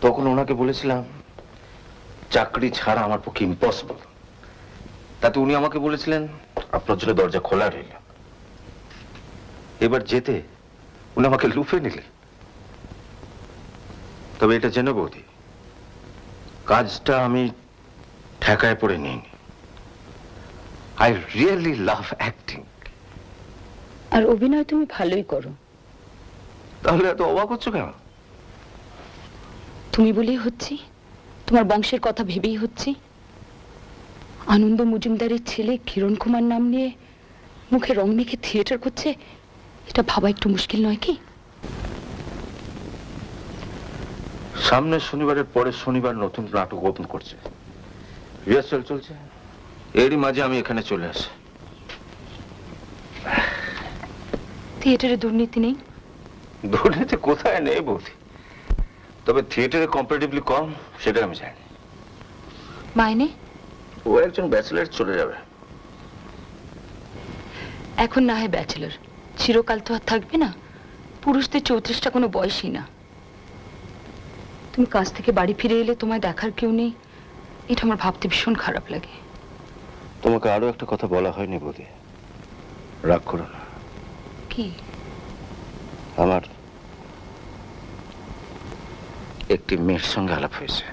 তখন ওনাকে বলেছিলাম চাকরি ছাড়া আমার পক্ষে ইম্পসিবল। তাতে উনি আমাকে বলেছিলেন আপনার জন্য দরজা খোলা রইল। এবার যেতে উনি আমাকে লুফে নিলে। তবে এটা জেনে বৌদি, কাজটা আমি ঠেকায় পড়ে নিইনি। I really love acting. আর অভিনয় তুমি ভালোই করো। তাহলে এত অবাক হচ্ছ কেন? তুমি বলেই হচ্ছি, তোমার বংশের কথা ভেবেই হচ্ছি। আনন্দ মজুমদারের ছেলে কিরণ কুমার নাম নিয়ে মুখে রং মেখে থিয়েটার করছে, এটা ভাবা একটু মুশকিল নয় কি? সামনের শনিবারের পরের শনিবার নতুন নাটক ওপেন করছে, রিহার্সাল চলছে। এরই মাঝে আমি এখানে চলে আসি। থিয়েটারে দুর্নীতি নেই? দুর্নীতি কোথায় নেই বৌদি, তবে থিয়েটারে কম্পারেটিভলি কম সেটা আমি জানি। মাইনে? ও একজন ব্যাচেলার চলে যাবে। এখন না হয় ব্যাচেলর, চিরকাল তো আর থাকবে না। পুরুষদের 34টা কোনো বয়সই না। তুমি কাজ থেকে বাড়ি ফিরে এলে তোমায় দেখার কেউ নেই, এটা আমার ভাবতে ভীষণ খারাপ লাগে। তোমাকে আরো একটা কথা বলা হয়নি বৌদি, রাগ করো না। কি? আমার একটি মেয়ের সঙ্গে আলাপ হয়েছে।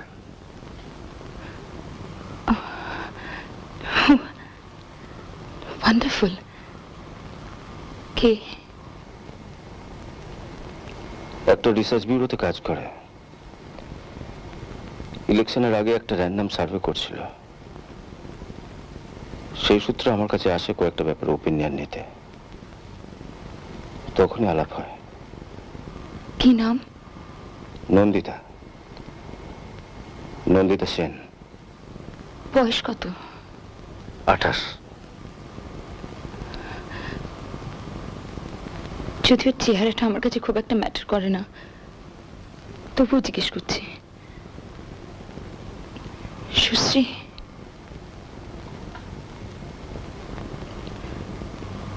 ওয়ান্ডারফুল। কে? একটা রিসার্চ ব্যুরোতে কাজ করে। ইলেকশনের আগে একটা র্যান্ডম সার্ভে করছিল, সেই সূত্রে আমার কাছে আসে কয়েকটা ব্যাপারে ওপিনিয়ন নিতে। তখনই আলাপ হয়। কি নাম? নন্দিতা, নন্দিতা সেন। বয়স কত? 28। যদিও চেহারাটা আমার কাছে খুব একটা ম্যাটার করে না, তবুও জিজ্ঞেস করছি। সুশ্রী?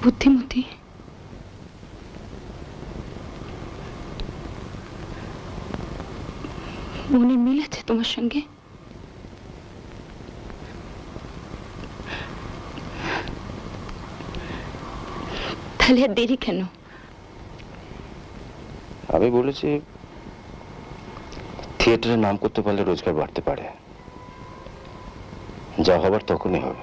বুদ্ধিমতী? মনে মিল আছে তোমার সঙ্গে? তাহলে আর দেরি কেন? আমি বলেছি থিয়েটারে নাম করতে পারলে রোজগার বাড়তে পারে, যা হবার তখনই হবে।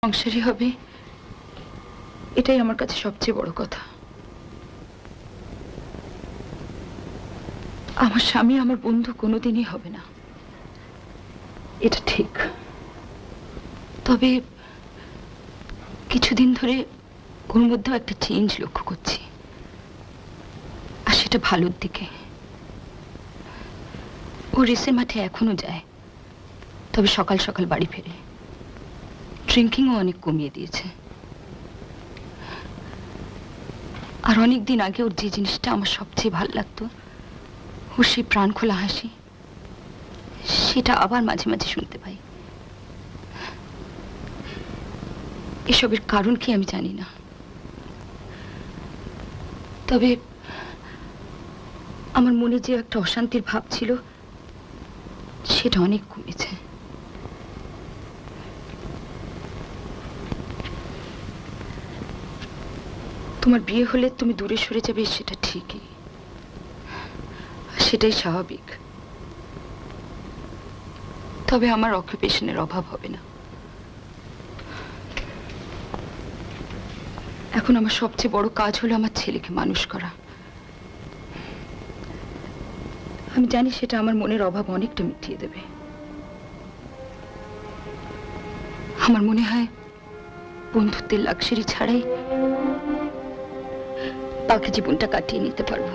সংসারী হবে, এটাই আমার কাছে সবচেয়ে বড় কথা। আমার স্বামী আমার বন্ধু কোনোদিনই হবে না, এটা ঠিক। তবে কিছুদিন ধরে ওর মধ্যেও একটা চেঞ্জ লক্ষ্য করছি, আর সেটা ভালোর দিকে। ও রেসের মাঠে এখনো যায়, তবে সকাল সকাল বাড়ি ফেরে। ড্রিঙ্কিংও অনেক কমিয়ে দিয়েছে। আর অনেক দিন আগে ওর যে জিনিসটা আমার সবচেয়ে ভালো লাগতো, ওর সেই প্রাণ খোলা হাসি, সেটা আবার মাঝে মাঝে শুনতে পাই। এসবের কারণ কি আমি জানি না, তবে আমার মনে যে একটা অশান্তির ভাব ছিল, সেটা অনেক কমেছে। তোমার বিয়ে হলে তুমি দূরে সরে যাবে, সেটা ঠিকই, সেটাই স্বাভাবিক। তবে আমার অকুপেশনের অভাব হবে না। এখন আমার সবচেয়ে বড় কাজ হলো আমার ছেলেকে মানুষ করা। আমি জানি সেটা আমার মনের অভাব অনেকটা মিটিয়ে দেবে। আমার মনে হয় বন্ধুত্বের লাক্সারি ছাড়াই বাকি জীবনটা কাটিয়ে নিতে পারবো।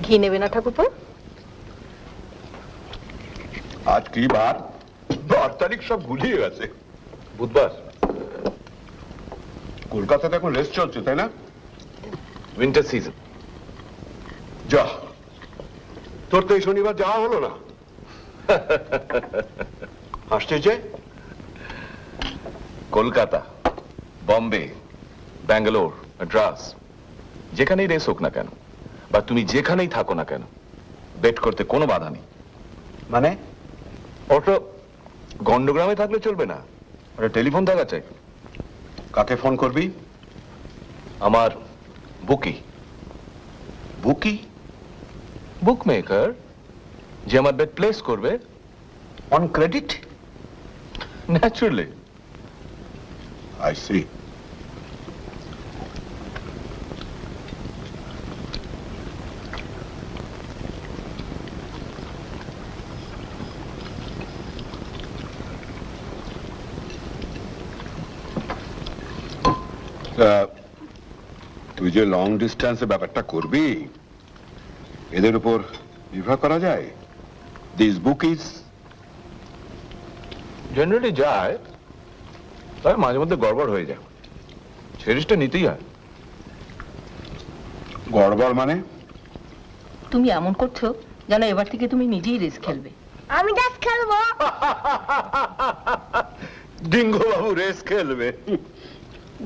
ঘি নেবে না ঠাকুরপো? আজ কি বার? 10 তারিখ সব গুলিয়ে গেছে। বুধবার। কলকাতাতে এখন রেস্ট চলছে, তাই না? Winter season. যা, তোর তো এই শনিবার যাওয়া হলো না। হাসতে যে কলকাতা, বম্বে, ব্যাঙ্গালোর, মাদ্রাস, যেখানেই রেস হোক না কেন, বা তুমি যেখানেই থাকো না কেন, বেট করতে কোনো বাধা নেই। মানে ওটা গন্ডগ্রামে থাকলে চলবে না, ওটা টেলিফোন থাকা চাই। কাকে ফোন করবি? আমার বুকি। বুকি? বুক মেকার, যে আমার বেট প্লেস করবে on credit. Naturally. I see. তুই যে লং ডিস্টেন্সের ব্যাপারটা করবি, এদের উপর নির্ভর করা যায়? দিস বুকিজ জেনারেলি যায়, তবে মাঝে মধ্যে গড়বড় হয়ে যায়, সিরিজটা নিতেই হয়। গড়বড় মানে? তুমি এমন করছো যেন এবার থেকে তুমি নিজেই রেস খেলবে। আমি রেস খেলবো। ডিঙ্গো বাবু রেস খেলবে।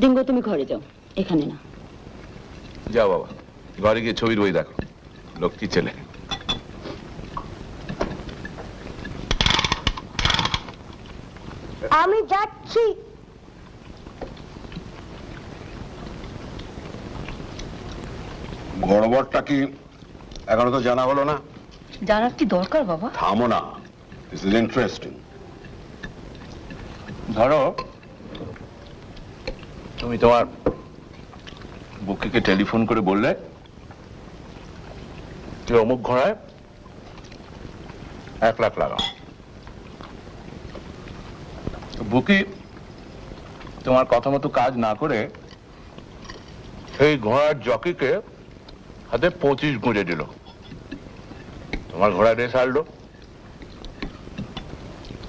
ডিঙ্গো তুমি ঘরে যাও, এখানে না। যাও বাবা, ঘরে গিয়ে ছবির বই দেখো, লক্ষ্মী ছেলে। আমি যাচ্ছি। গড়বড়টা কি এখনো তো জানা হলো না? জানার কি দরকার বাবা? থামো না, দিস ইজ ইন্টারেস্টিং। ধরো তুমি তোমার বুকিকে টেলিফোন করে বললে তুই অমুক ঘোড়ায় 1 লাখ লাগাও। বুকি তোমার কথা মতো কাজ না করে সেই ঘোড়ার জকিকে হাতে 25 গুঁজে দিল, তোমার ঘোড়া রেস হারলো।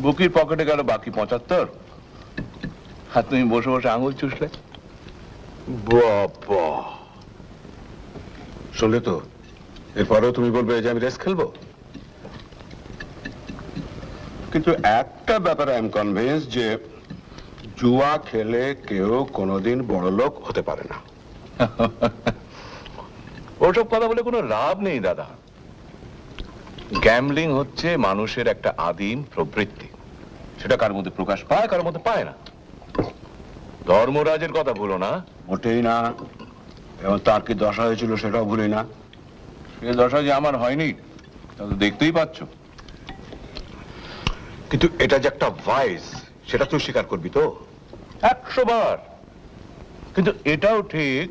বুকির পকেটে গেল বাকি 75, আর তুমি বসে বসে আঙুল চুষলে। বাবা, শুনলে তো? এরপরেও তুমি বলবে যে আমি রেস খেলবো? কিন্তু একটা ব্যাপারে আই এম কনভিন্স যে জুয়া খেলে কেউ কোনোদিন বড় লোক হতে পারে না। ওসব কথা বলে কোনো লাভ নেই দাদা। গ্যাম্বলিং হচ্ছে মানুষের একটা আদিম প্রবৃত্তি, সেটা কার মধ্যে প্রকাশ পায়, কার মধ্যে পায় না। ধর্মরাজের কথা বলো না। মোটেই না। এবং তার কি দশা হয়েছিল সেটাও ভুলি না। সে দশা যে আমার হয়নি তা তো দেখতেই পাচ্ছ। কিন্তু এটা যে একটা ভাইস, সেটা তুই স্বীকার করবি তো? 100 বার। কিন্তু এটাও ঠিক,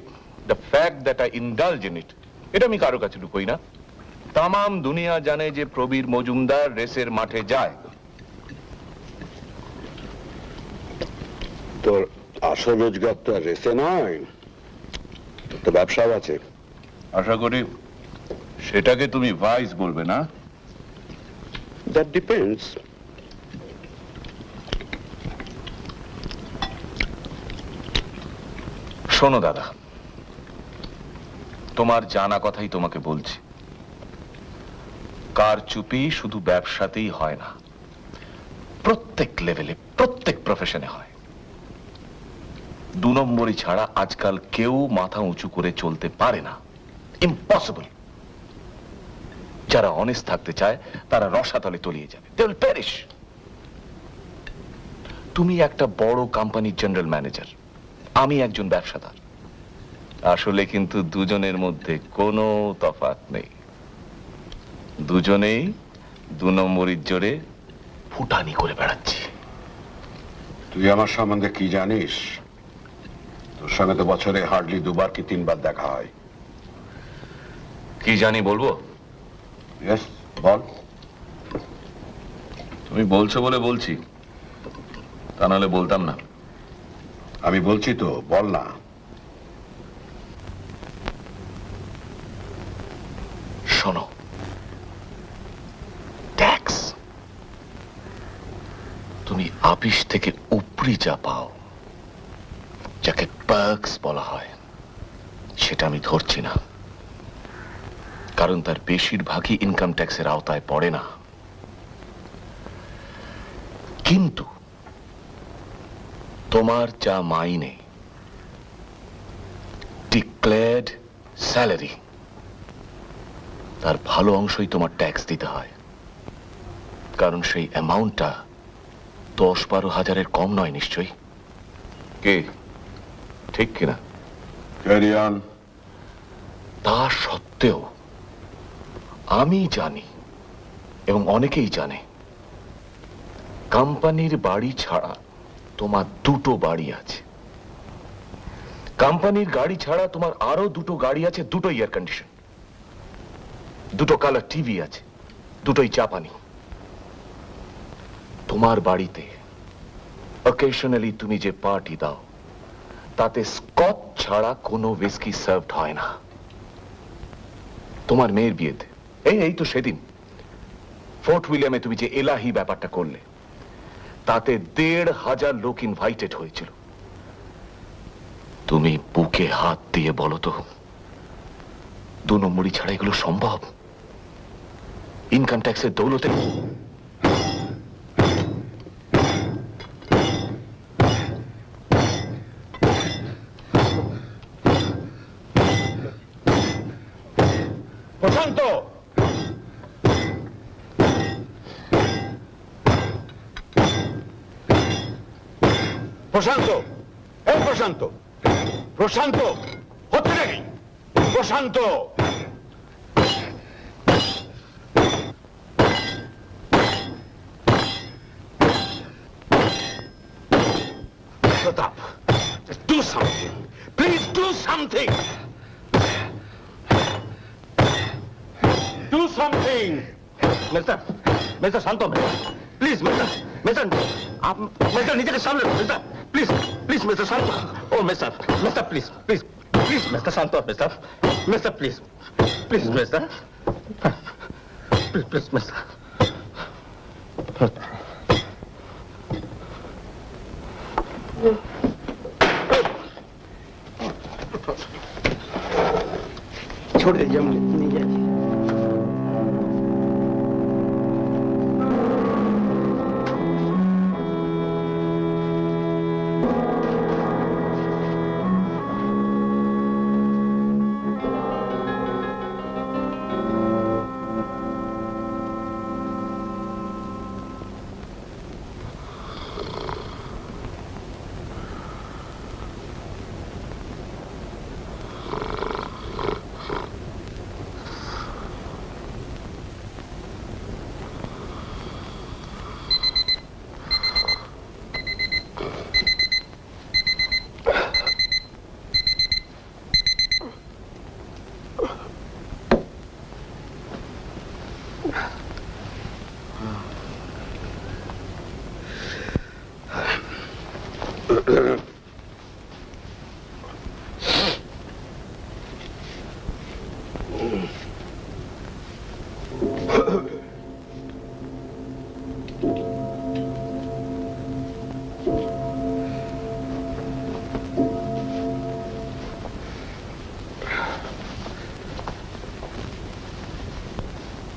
the fact that I indulge in it, এটা আমি কারো কাছে লুকোই না। তামাম দুনিয়া জানে যে প্রবীর মজুমদার রেসের মাঠে যায়। তোর আসল রোজগার তো আর রেসে নয়, তোর তো ব্যবসাও আছে। আশা করি সেটাকে তুমি ভাইস বলবে না। That depends. শোনো দাদা, তোমার জানা কথাই তোমাকে বলছি। কারচুপি শুধু ব্যবসাতেই হয় না, প্রত্যেক লেভেলে, প্রত্যেক প্রফেশনে হয়। 2 নম্বরই ছাড়া আজকাল কেউ মাথা উঁচু করে চলতে পারে না, ইম্পসিবল। যারা অনেস্ট থাকতে চায় তারা রসাতলে তলিয়ে যাবে, দে উইল পেরিশ। তুমি একটা বড় কোম্পানির জেনারেল ম্যানেজার, আমি একজন ব্যবসাদার। আসলে কিন্তু দুজনের মধ্যে কোনো তফাৎ নেই। দুজনেই 2 নম্বরের জোরে ফুটানি করে বেড়াচ্ছি। তুই আমার সম্বন্ধে কি জানিস? তোর সঙ্গে তো বছরে হার্ডলি 2 বার কি 3 বার দেখা হয়। কি জানি বলবো? ইয়েস, বল। তুমি বলছো বলে বলছি, তা নাহলে বলতাম না। আমি বলছি তো, বল না। শোনো, ট্যাক্স। তুমি আপিস থেকে উপরি যা পাও, যাকে পার্কস বলা হয়, সেটা আমি ধরছি না, কারণ তার বেশিরভাগই ইনকাম ট্যাক্সের আওতায় পড়ে না। কিন্তু তোমার যা মাইনে, ডিক্লেয়ার্ড স্যালারি, তার ভালো অংশই তোমার ট্যাক্স দিতে হয়, কারণ সেই অ্যামাউন্টটা 10-12 হাজারের কম নয় নিশ্চয়ই। কে ঠিক কিনা? Carry on. তা সত্ত্বেও আমি জানি, এবং অনেকেই জানে, কোম্পানির বাড়ি ছাড়া তোমার 2টো বাড়ি আছে। কোম্পানির গাড়ি ছাড়া তোমার আরো 2টো গাড়ি আছে, 2টো এয়ার কন্ডিশন, 2টো কালার টিভি আছে, 2টোই জাপানি। তোমার বাড়িতে অকেশনালি তুমি যে পার্টি দাও, তাতে স্কচ ছাড়া কোনো হুইস্কি সার্ভড হয় না। তোমার মেয়ের বিয়েতে, এই তো সেদিন ফোর্ট উইলিয়ামে তুমি যে এলাহি ব্যাপারটা করলে, তাতে 1,500 লোক ইনভাইটেড হয়েছিল। তুমি বুকে হাত দিয়ে বলো তো, 2 নম্বরই ছাড়া এগুলো সম্ভব? ইনকাম ট্যাক্সের দৌলতে। প্রশান্ত, প্রশান্ত, এই প্রশান্ত, প্রশান্ত, হচ্ছে নাকি? Prashanta, Pratap, do something. Please do something. Do something. Mister Shanto, please mister आप मिस्टर नीचे के सामने मिस्टर प्लीज मिस्टर शांतो। ओ mister please mister Shanto, mister please mister mister. छोड़ दीजिए, हम नहीं जाएंगे।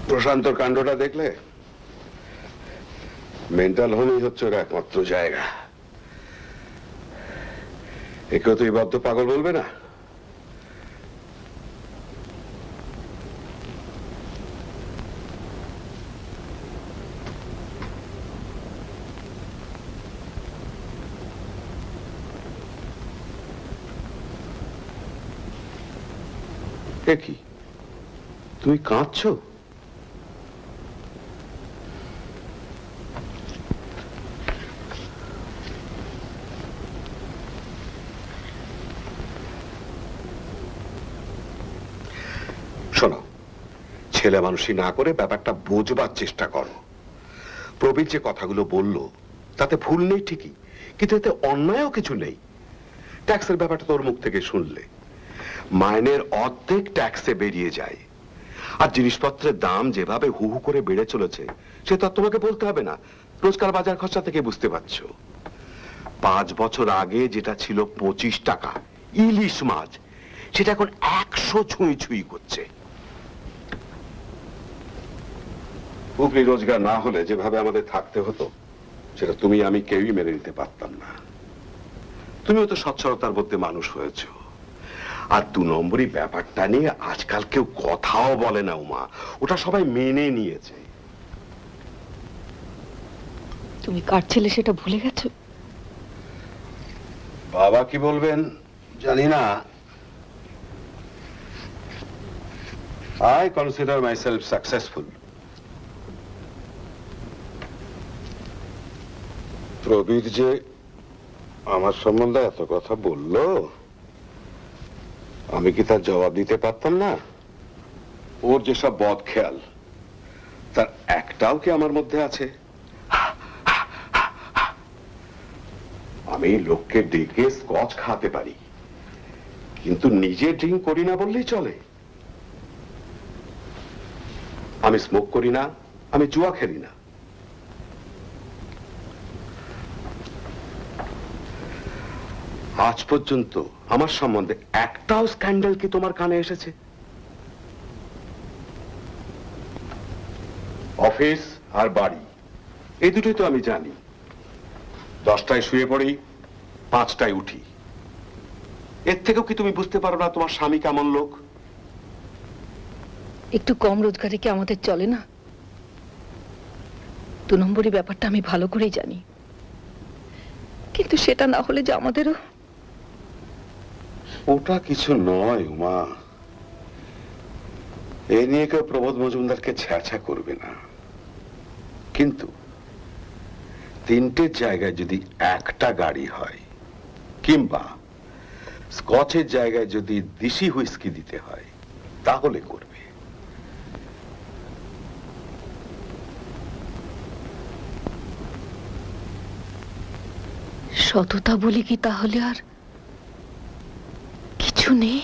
প্রশান্তর কাণ্ডটা দেখলে? মেন্টাল হোমই হচ্ছে ওর একমাত্র জায়গা। একে তুই বদ্ধ পাগল বলবে না? কি তুমি কাঁদছো? শোনো, ছেলে মানুষই না করে ব্যাপারটা বোঝবার চেষ্টা করো। প্রবীর যে কথাগুলো বলল তাতে ভুল নেই ঠিকই, কিন্তু এতে অন্যায়ও কিছু নেই। ট্যাক্সের ব্যাপারটা তোর মুখ থেকে শুনলে, মাইনের অর্ধেক ট্যাক্সে বেরিয়ে যায়। আর জিনিসপত্রের দাম যেভাবে হু হু করে বেড়ে চলেছে সে তো আর তোমাকে বলতে হবে না, রোজকার বাজার খরচা থেকে বুঝতে পারছো। 5 বছর আগে যেটা ছিল 25 টাকা ইলিশ মাছ, সেটা এখন 100 ছুঁই ছুঁই করছে। উপরি রোজগার না হলে যেভাবে আমাদের থাকতে হতো সেটা তুমি আমি কেউই মেনে নিতে পারতাম না। তুমিও তো সচ্ছলতার মধ্যে মানুষ হয়েছো। আর 2 নম্বরই ব্যাপারটা নিয়ে আজকাল কেউ কথাও বলে না উমা, ওটা সবাই মেনে নিয়েছে। তুমি কার ছেলে সেটা ভুলে গেছো? বাবা কি বলবেন জানি না। I consider myself successful. Prabir যে আমার সম্বন্ধে এত কথা বলল, আমি কি তার জবাব দিতে পারতাম না? ওর যেসব বদ খেয়াল তার একটাও কি আমার মধ্যে আছে? আমি লোককে ডেকে স্কচ খাওয়াতে পারি, কিন্তু নিজে ড্রিঙ্ক করি না বললেই চলে। আমি স্মোক করি না, আমি জুয়া খেলি না। আজ পর্যন্ত আমার সম্বন্ধে একটাও স্ক্যান্ডাল কি তোমার কানে এসেছে? অফিস আর বাড়ি এই দুটোই তো আমি জানি। 10টায় শুয়ে পড়ি, 5টায় উঠি। এর থেকেও কি তুমি বুঝতে পারো না তোমার স্বামী কেমন লোক? একটু কম রোজগারে কি আমাদের চলে না? 2 নম্বরই ব্যাপারটা আমি ভালো করেই জানি, কিন্তু সেটা না হলে যে আমাদেরও। ওটা কিছু নয় উমা, এ নিয়ে কেউ প্রবোধ মজুমদারকে ছ্যাঁচা করবে না। কিন্তু 3টে জায়গায় যদি একটা গাড়ি হয়, কিংবা স্কচের জায়গায় যদি দেশি হুইস্কি দিতে হয়, তাহলে করবে। সততা বলি কি তাহলে আর কিছু নেই?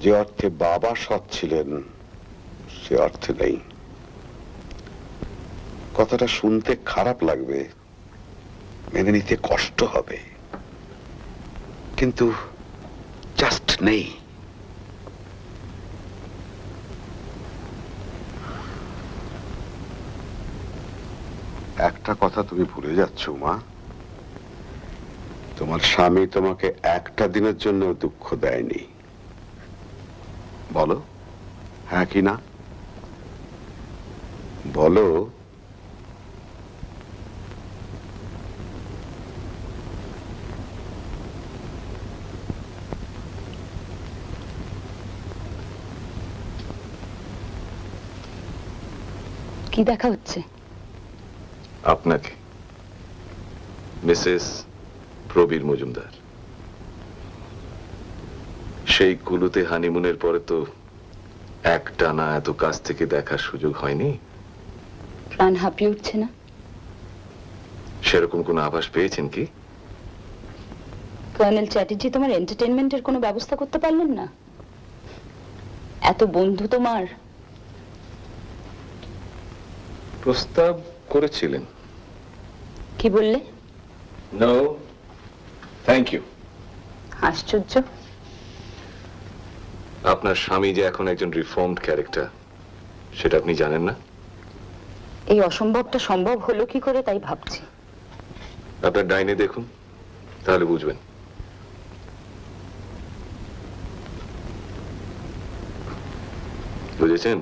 যে অর্থে বাবা সৎ ছিলেন সে অর্থে নেই। কথাটা শুনতে খারাপ লাগবে, মেনে নিতে কষ্ট হবে, কিন্তু জাস্ট নেই। একটা কথা তুমি ভুলে যাচ্ছ মা, তোমার স্বামী তোমাকে একটা দিনের জন্য দুঃখ দেয়নি। বলো হ্যাঁ কি না? বলো। কি দেখা হচ্ছে? আপনাকে, মিসেস প্রবীর মজুমদার। সেই কুলুতে হানিমুনের পরে তো একটানা এত কাছ থেকে দেখার সুযোগ হয়নি? প্রাণ হাঁপিয়ে উঠছে না? সেরকম কোনো আভাস পেয়েছেন কি? কর্নেল চ্যাটার্জি তোমার এন্টারটেনমেন্টের কোনো ব্যবস্থা করতে পারলেন না? এত বন্ধু তোমার। প্রস্তাব করেছিলেন। কি বললে? No thank you. আশ্চর্য। আপনার স্বামী যে এখন একজন রিফর্মড ক্যারেক্টার, সেটা আপনি জানেন না? এই অসম্ভবটা সম্ভব হলো কি করে তাই ভাবছি। আপনার ডাইনে দেখুন, তাহলে বুঝবেন। বুঝেছেন?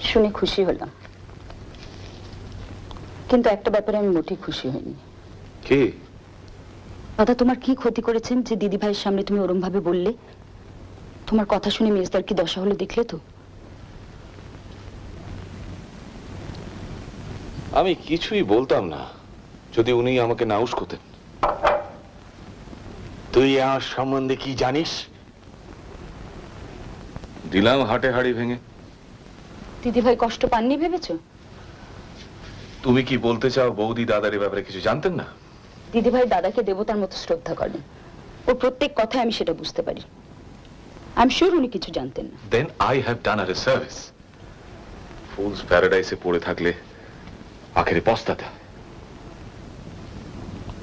শুনে খুশি হলাম, কিন্তু একটা ব্যাপারে আমি মোটেই খুশি হইনি। কি? দাদা তোমার কি ক্ষতি করেছেন যে দিদি ভাইয়ের সামনে তুমি ওরম ভাবে বললে? তোমার কথা শুনে মেজদার কি দশা হলো দেখলে তো? আমি কিছুই বলতাম না যদি উনি আমাকে না উস্কোতেন। তুই আমার সম্বন্ধে কি জানিস? দিলাম হাটে হাড়ি ভেঙে। দিদি ভাই কষ্ট পাননি ভেবেছো? তুমি কি বলতে চাও বৌদি দাদার ব্যাপারে কিছু জানতেন না? দিদি ভাই দাদাকে দেবতার মতো শ্রদ্ধা করেন, ও প্রত্যেক কথায় আমি সেটা বুঝতে পারি। আমি শিওর উনি কিছু জানতেন না। Then I have done her a service. Fool's প্যারাডাইসে পড়ে থাকলে আখেরে পস্তাতে হয়।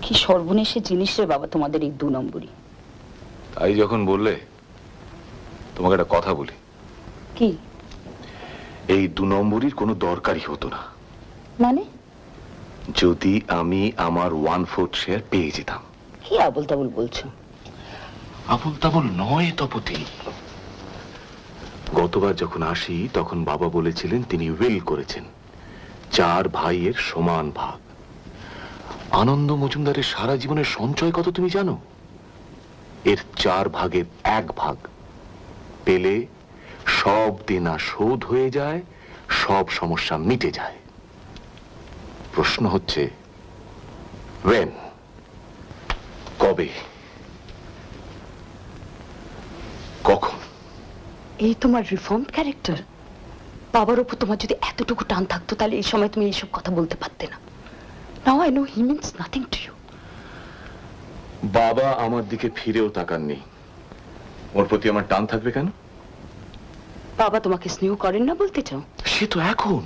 কি সর্বনেশে জিনিস রে বাবা তোমাদের এই 2 নম্বরই। তাই যখন বললে, তোমাকে একটা কথা বলি। কি? এই 2 নম্বরীর কোনো দরকারই হতো না মানে? যদি আমি আমার 1/4 শেয়ার পেয়ে যেতাম। কি আবল তাবল বলছো? আবল তাবল নয় তপতি। গতবার যখন আসি তখন বাবা বলেছিলেন তিনি উইল করেছেন 4 ভাইয়ের সমান ভাগ। আনন্দ মজুমদারের সারা জীবনের সঞ্চয় কত তুমি জানো? এর 4 ভাগের 1 ভাগ পেলে সব দেনা শোধ হয়ে যায়, সব সমস্যা মিটে যায়। প্রশ্ন হচ্ছে when? কবে? কখন? এই তোমার রিফর্মড ক্যারেক্টার। বাবার উপর তোমার যদি এতটুকু টান থাকতো তাহলে এই সময় তুমি এইসব কথা বলতে পারতে না। Now I know he means nothing to you. বাবা আমার দিকে ফিরেও তাকাননি, ওর প্রতি আমার টান থাকবে কেন? বাবা তোমাকে স্নেহ করেন না বলতে চাও? সে তো এখন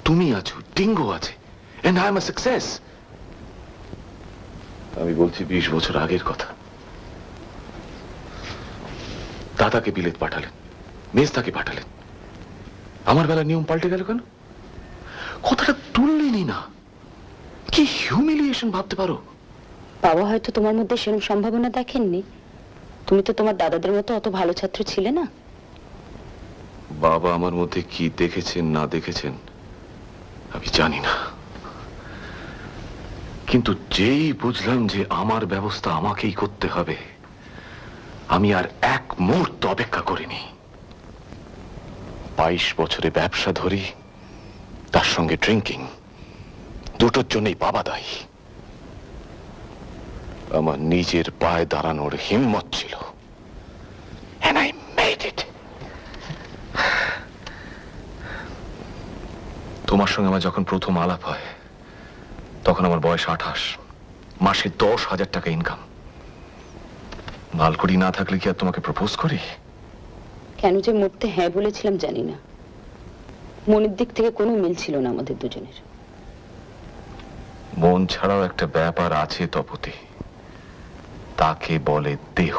তুমি আছো, টিঙ্গো আছে, and I am a success। আমি বলছি 20 বছর আগের কথা। দাদাকে বিলেত পাঠালেন, মেজদাকে পাঠালেন, আমার বেলা নিয়ম পাল্টে গেল কেন? কথাটা তুললেনই না। কি হিউমিলিয়েশন ভাবতে পারো? বাবা হয়তো তোমার মধ্যে সেরকম সম্ভাবনা দেখেননি। তুমি তো তোমার দাদাদের মতো অত ভালো ছাত্র ছিলে না। বাবা আমার মধ্যে কি দেখেছেন না দেখেছেন আমি জানি না, কিন্তু যেই বুঝলাম যে আমার ব্যবস্থা আমাকেই করতে হবে, আমি আর 1 মুহূর্ত অপেক্ষা করিনি। 22 বছরে ব্যবসা ধরি, তার সঙ্গে ড্রিঙ্কিং, দুটোর জন্যই বাবা দায়ী। আমার নিজের পায়ে দাঁড়ানোর হিম্মত ছিল, and I made it। তোমার সঙ্গে আমার যখন প্রথম আলাপ হয় তখন আমার বয়স 28, মাসে 10,000 টাকা ইনকাম। মালকুড়ি না থাকলে কি আর তোমাকে প্রপোজ করি? কেন যে মরতে হ্যাঁ বলেছিলাম জানি না। মনের দিক থেকে কোনো মিল ছিল না আমাদের দুজনের। মন ছাড়াও একটা ব্যাপার আছে তপতি, তাকে বলে দেহ।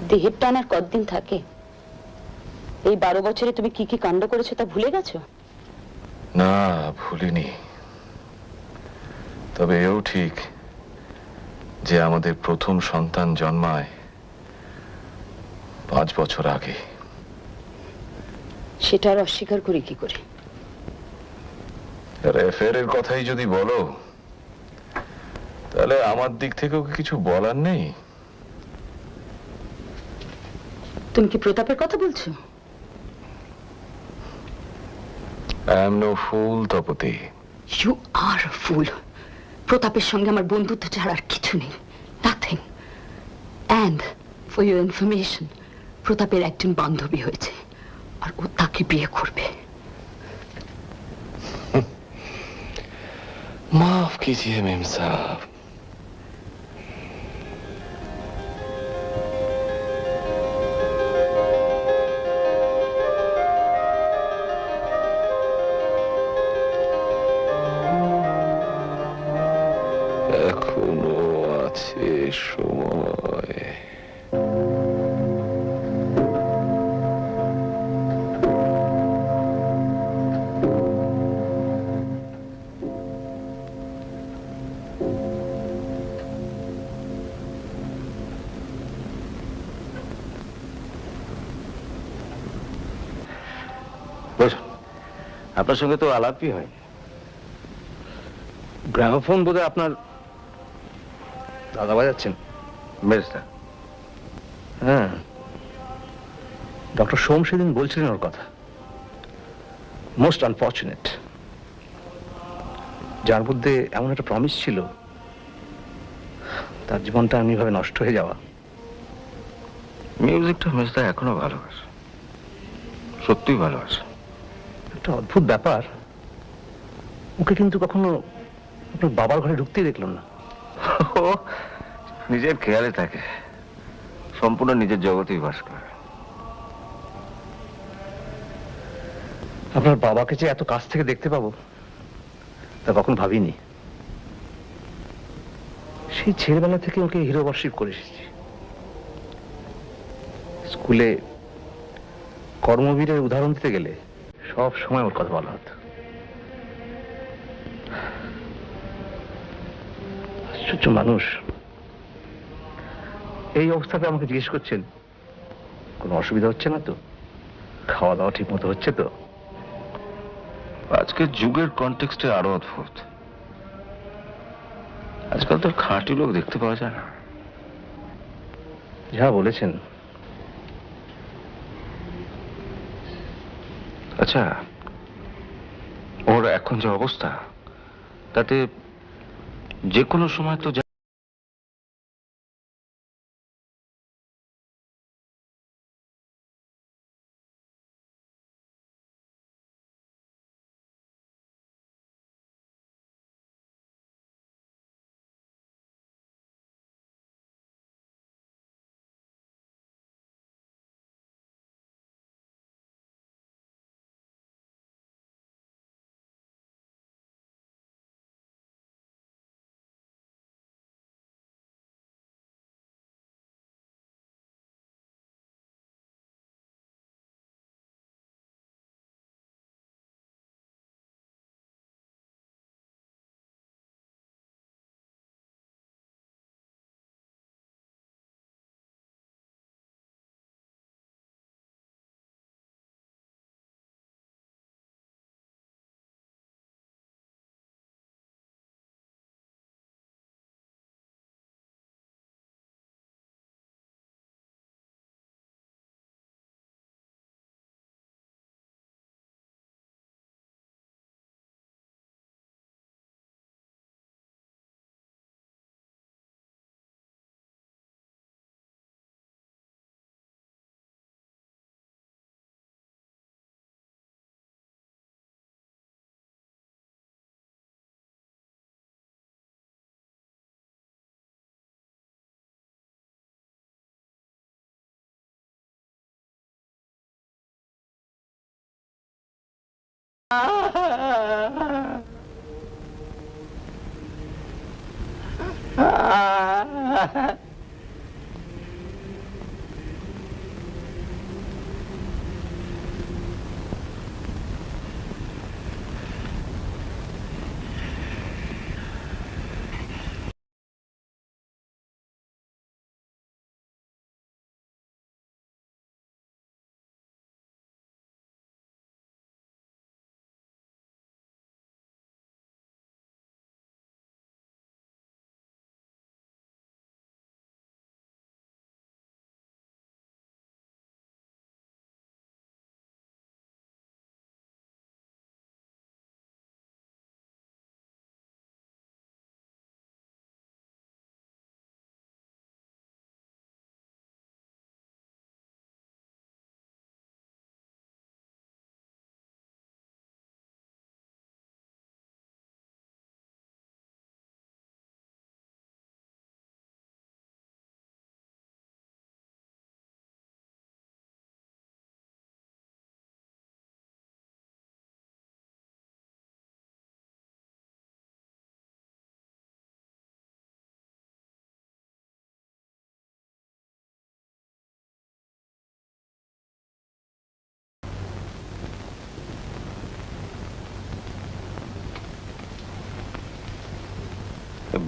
দেহের টান আর কতদিন থাকে? এই 12 বছরে তুমি কি কি কাণ্ড করেছো তা ভুলে গেছো? না, ভুলিনি। তবে এও ঠিক যে আমাদের প্রথম সন্তান জন্মায় 5 বছর আগে। সেটা আর অস্বীকার করি কি করে? রেফারের কথাই যদি বলো তাহলে আমার দিক থেকেও কিছু বলার নেই। তুমি কি প্রতাপের কথা বলছো? I am no fool, Tapati. You are a fool. প্রতাপের সঙ্গে আমার বন্ধুত্ব ছাড়া আর কিছু নেই। Nothing. And for your information, প্রতাপের একজন বান্ধবী হয়েছে আর ও তাকে বিয়ে করবে। माफ कीजिए मेम साहब। এখনো আছে সময়। আপনার সঙ্গে তো আলাপই হয়। গ্রামোফোন বোধহয় আপনার দাদা বাজাচ্ছেন। বেরেস্তা? হ্যাঁ, ডক্টর সোম সেদিন বলছিলেন ওর কথা। Most unfortunate. যার মধ্যে এমন একটা প্রমিস ছিল, তার জীবনটা এমনিভাবে নষ্ট হয়ে যাওয়া। মিউজিকটা মেজদা এখনো ভালোবাসে, সত্যিই ভালোবাসে। একটা অদ্ভুত ব্যাপার, ওকে কিন্তু কখনো আপনার বাবার ঘরে ঢুকতেই দেখলাম না। ও নিজের খেয়ালে থাকে, সম্পূর্ণ নিজের জগতেই বাস করে। আপনার বাবাকে যে এত কাছ থেকে দেখতে পাবো তা কখনো ভাবিনি। সেই ছেলেবেলা থেকে ওকে হিরো ওয়ার্শিপ করে এসেছি। স্কুলে কর্মবীরের উদাহরণ দিতে গেলে সব সময় ওর কথা বলা হতো। আশ্চর্য মানুষ। এই অবস্থাতে আমাকে জিজ্ঞেস করছেন কোনো অসুবিধা হচ্ছে না তো, খাওয়া দাওয়া ঠিক মতো হচ্ছে তো? আজকের যুগের কনটেক্সটে আরো অদ্ভুত। আজকাল তো খাঁটি লোক দেখতে পাওয়া যায় না। যা বলেছেন। আচ্ছা, ওর এখন যে অবস্থা, তাতে যে কোনো সময় তো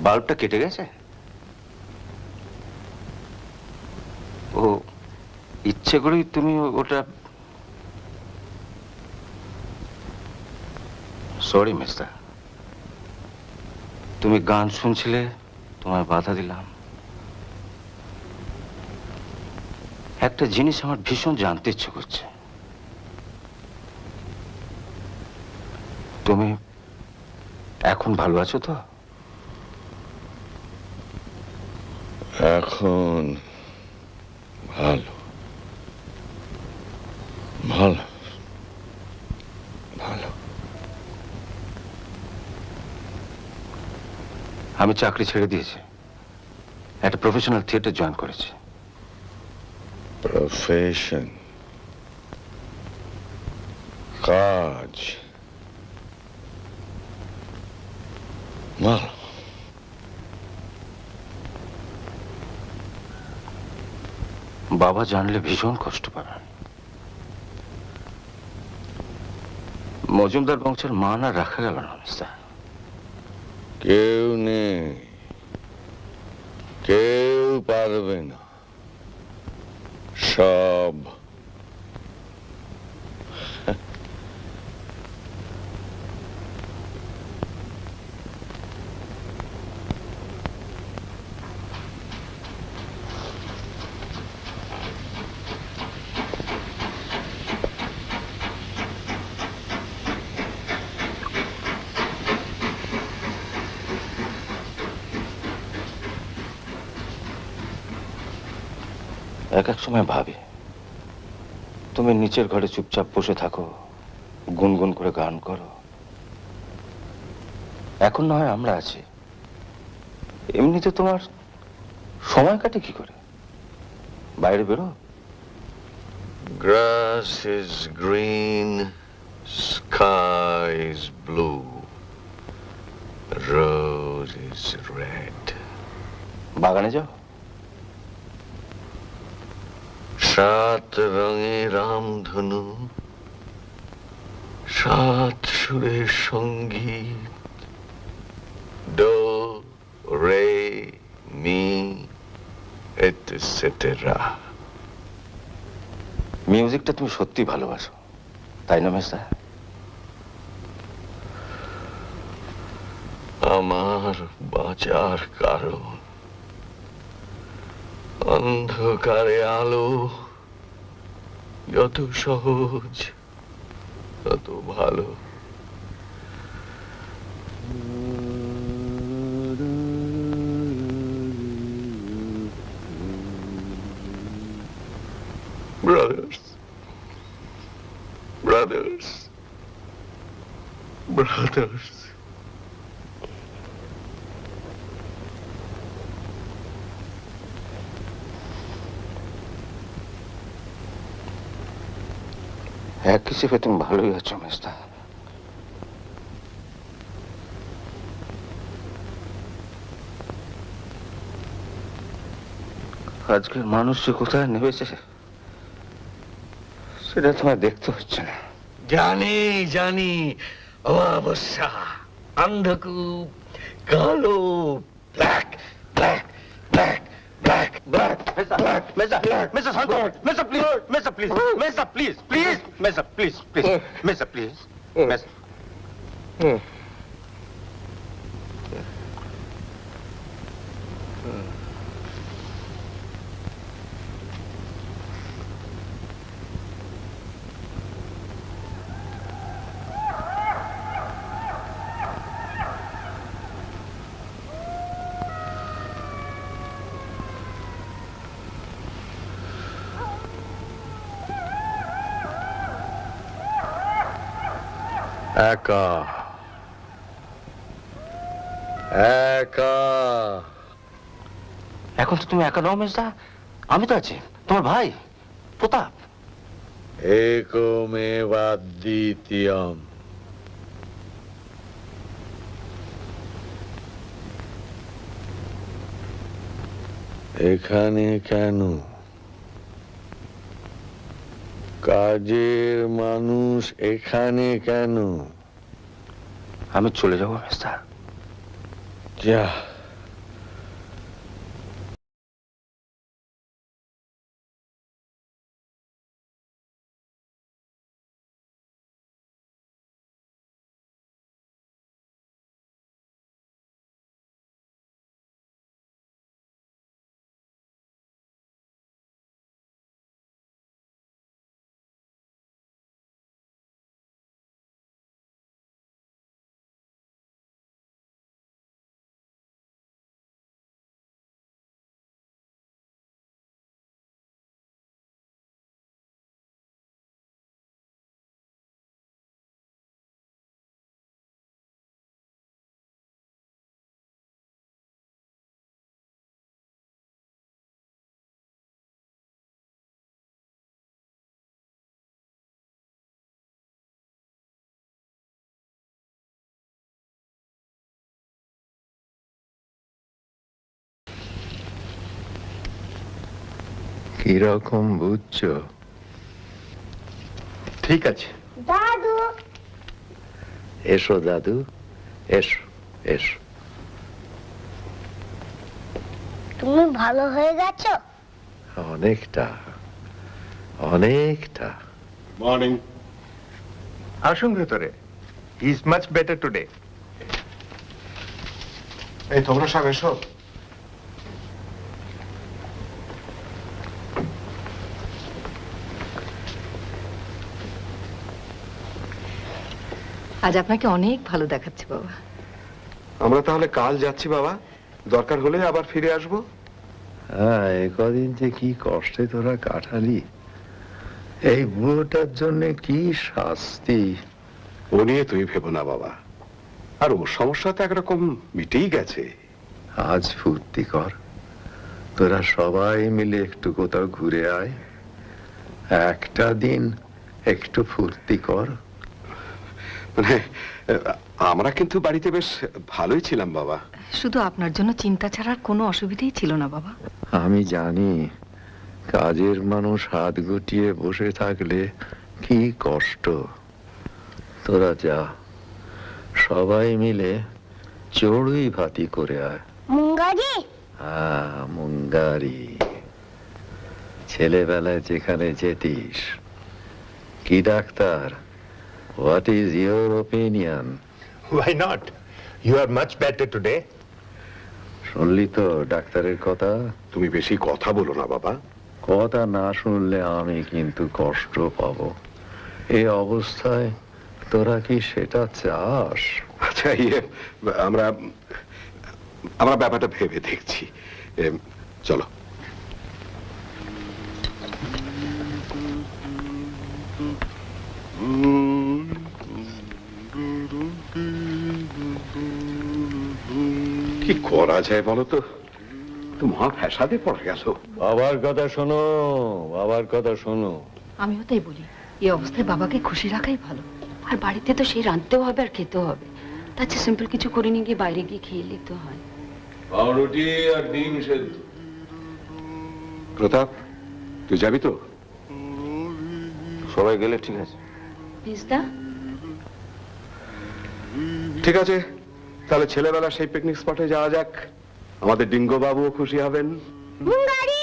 বাল্বটা কেটে গেছে? ও ইচ্ছে করেই তুমি ওটা... সরি মিস্টার, তুমি গান শুনছিলে, তোমায় বাধা দিলাম। একটা জিনিস আমার ভীষণ জানতে ইচ্ছে করছে, তুমি এখন ভালো আছো তো? এখন ভালো ভালো ভালো। আমি চাকরি ছেড়ে দিয়েছি, একটা প্রফেশনাল থিয়েটার জয়েন করেছি। প্রফেশন, কাজ, ভালো। বাবা জানলে ভীষণ কষ্ট পাবেন। মজুমদার বংশের মান আর রাখা গেল না মিস্টার। কেউ নেই, কেউ পারবে না, সব এক এক সময় ভাবি, তুমি নিচের ঘরে চুপচাপ বসে থাকো, গুনগুন করে গান করো। এখন না হয় আমরা আছি, এমনিতে তোমার সময় কাটে কি করে? বাইরে বেরো। Grass is green, sky is blue, rose is red. বাগানে যাও। 7 রঙে রামধনু, 7 সুরের সঙ্গীত, ডো রে মি এটসেটেরা। মিউজিকটা তুমি সত্যি ভালোবাসো, তাই না মিস্টার? আমার বাঁচার কারণ, অন্ধকারে আলো যত সহজ তত ভালো। Brothers, brothers, brothers. এক হিসেবে তুমি ভালোই আছো মিস্টার। আজকের মানুষ যে কোথায় নেমেছে সেটা তোমায় দেখতে হচ্ছে না। জানি জানি, অমাবস্যা, অন্ধকূপ, কালো, black black black black black black. Mister, Mister, please, Mister, please, Mister, please, please, Mister, please, please, Mister, please, Mister. একা একা। এখন তো তুমি একা নও মিস্টার, আমি তো আছি, তোমার ভাই প্রতাপ। একমেবাদ্বিতীয়ম। এখানে কেন? কাজের মানুষ এখানে কেন? আমি চলে যাবো মিস্টার। যা। কিরকম বুঝছো? ঠিক আছে। দাদু, এসো দাদু, এসো এসো। তুমি ভালো হয়ে গেছো? অনেকটা, অনেকটা। মর্নিং। আসুন ভেতরে। He is much better today. এই তোমরা সব এসো। আজ আপনাকে অনেক ভালো দেখাচ্ছে বাবা। আমরা তাহলে কাল যাচ্ছি বাবা, দরকার হলে আবার ফিরে আসবো। হ্যাঁ, কদিন যে কি কষ্টে তোরা কাটালি, এই বুড়োটার জন্য কি শাস্তি। ও নিয়ে তুই ভেবো না বাবা, আর ওর সমস্যা তো একরকম মিটেই গেছে। আজ ফুর্তি কর, তোরা সবাই মিলে একটু কোথাও ঘুরে আয়, একটা দিন একটু ফুর্তি কর। মানে আমরা কিন্তু বাড়িতে বেশ ভালোই ছিলাম বাবা। শুধু আপনার জন্য চিন্তা ছাড়ার কোনো অসুবিধাই ছিল না বাবা। আমি জানি কাজের মানুষ হাত গুটিয়ে বসে থাকলে কি কষ্ট। তোরা যা, সবাই মিলে চড়ুই ভাতি করে আয়। মুঙ্গারি? হ্যাঁ, মুঙ্গারি। ছেলেবেলায় যেখানে যেতিস। কি doctor, what is your opinion? Why not? You are much better today. শুনলি তো ডাক্তারের কথা? তুমি বেশি কথা বলো না বাবা। কথা না শুনলে আমি কিন্তু কষ্ট পাবো। এই অবস্থায় তোরা কি সেটা চাস? আচ্ছা, আমরা ব্যাপারটা ভেবে দেখছি। চলো। কি করা যায় বলো তো? তো মহা ফ্যাসাদে পড়ে গেল। বাবার কথা শোনো, বাবার কথা শোনো। আমিও তাই বলি, এই অবস্থায় বাবাকে খুশি রাখাই ভালো। আর বাড়িতে তো সেই রাঁধতেও হবে আর খেতেও হবে, তার চেয়ে সিম্পল কিছু করে নিয়ে গিয়ে বাইরে গিয়ে খেয়ে নিতে হয়। পাউরুটি আর ডিম সেদ্ধ। প্রতাপ, তুই যাবি তো? সবাই গেলে ঠিক আছে। পিসদা? ঠিক আছে, তাহলে ছেলেবেলা সেই পিকনিক স্পটে যাওয়া যাক। আমাদের ডিঙ্গো বাবুও খুশি হবেন। মুঙ্গারি!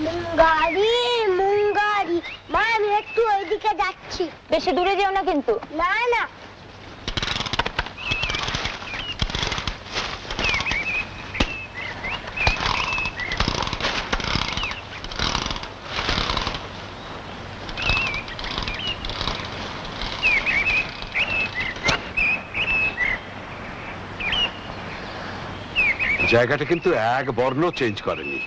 মুঙ্গারি, মুঙ্গারি। মা, আমি একটু ওইদিকে যাচ্ছি। বেশি দূরে যেও না কিন্তু। না না। জায়গাটা কিন্তু এক বর্ণ চেঞ্জ করেনি।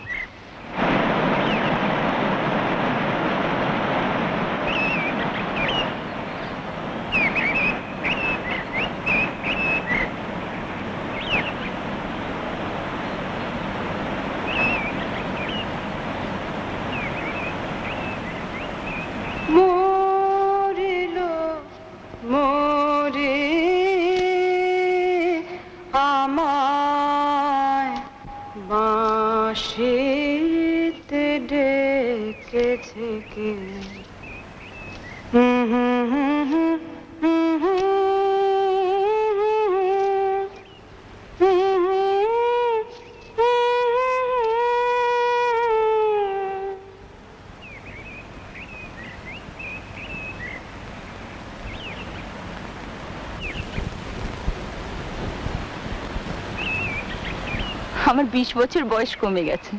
শীতে ডেকেছে কে? আমার 20 বছর বয়স কমে গেছে।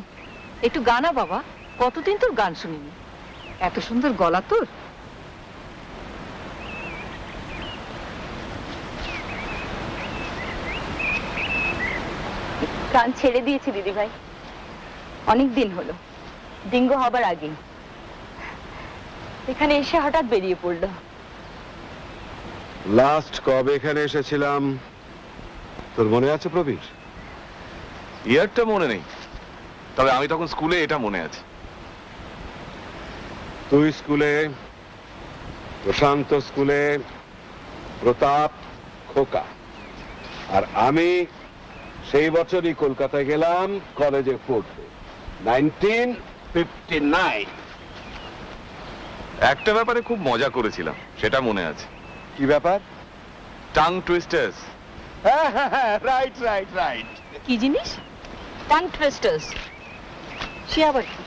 একটু গানা বাবা, কতদিন তোর গান শুনিনি। এত সুন্দর গলা তোর। গান ছেড়ে দিয়েছি দিদি ভাই, অনেক দিন হলো, ডিঙ্গো হবার আগে। এখানে এসে হঠাৎ বেরিয়ে পড়লো। লাস্ট কবে এখানে এসেছিলাম তোর মনে আছে প্রবীর? ইয়ারটা মনে নেই, তবে আমি তখন স্কুলে, এটা মনে আছে। তুই স্কুলে, প্রশান্ত স্কুলে, প্রতাপ, খোকা, আর আমি সেই বছরই কলকাতায় গেলাম কলেজে পড়তে, 1959। একটা ব্যাপারে খুব মজা করেছিলাম, সেটা মনে আছে। কি ব্যাপার? Tongue twisters. Right right right. কি জিনিস? টাং টুইস্টার্স? সে আবার কি?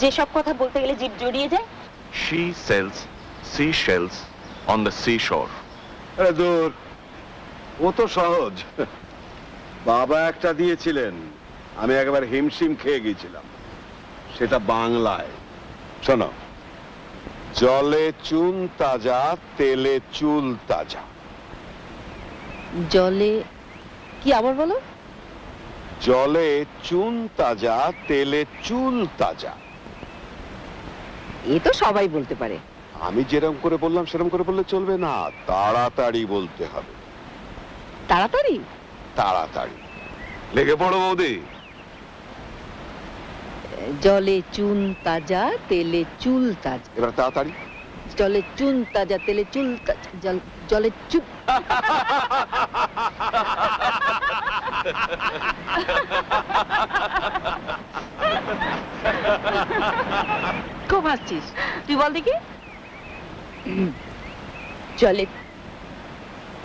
যে সব কথা বলতে গেলে জিভ জড়িয়ে যায়। She sells seashells on the seashore. আরে দূর, ও তো সহজ। বাবা একটা দিয়েছিলেন, আমি একবার হিমশিম খেয়ে গেছিলাম। সেটা বাংলায়। শোনো, জলে চুন তাজা, তেলে চুল তাজা। জলে কি আবার বলো? জলে চুন তাজা, তেলে চুল তাজা। এ তো সবাই বলতে পারে। আমি যেরকম করে বললাম সেরকম করে বললে চলবে না, তাড়াতাড়ি বলতে হবে। তাড়াতাড়ি? তাড়াতাড়ি। লেগে পড়ো বৌদি। জলে চুন তাজা, তেলে চুল তাজা। এবার তাড়াতাড়ি। জলে চুন তাজা, তেলে চুল তাজা, জলে চুপ। খুব হাসছিস, তুই বল দেখি। জলে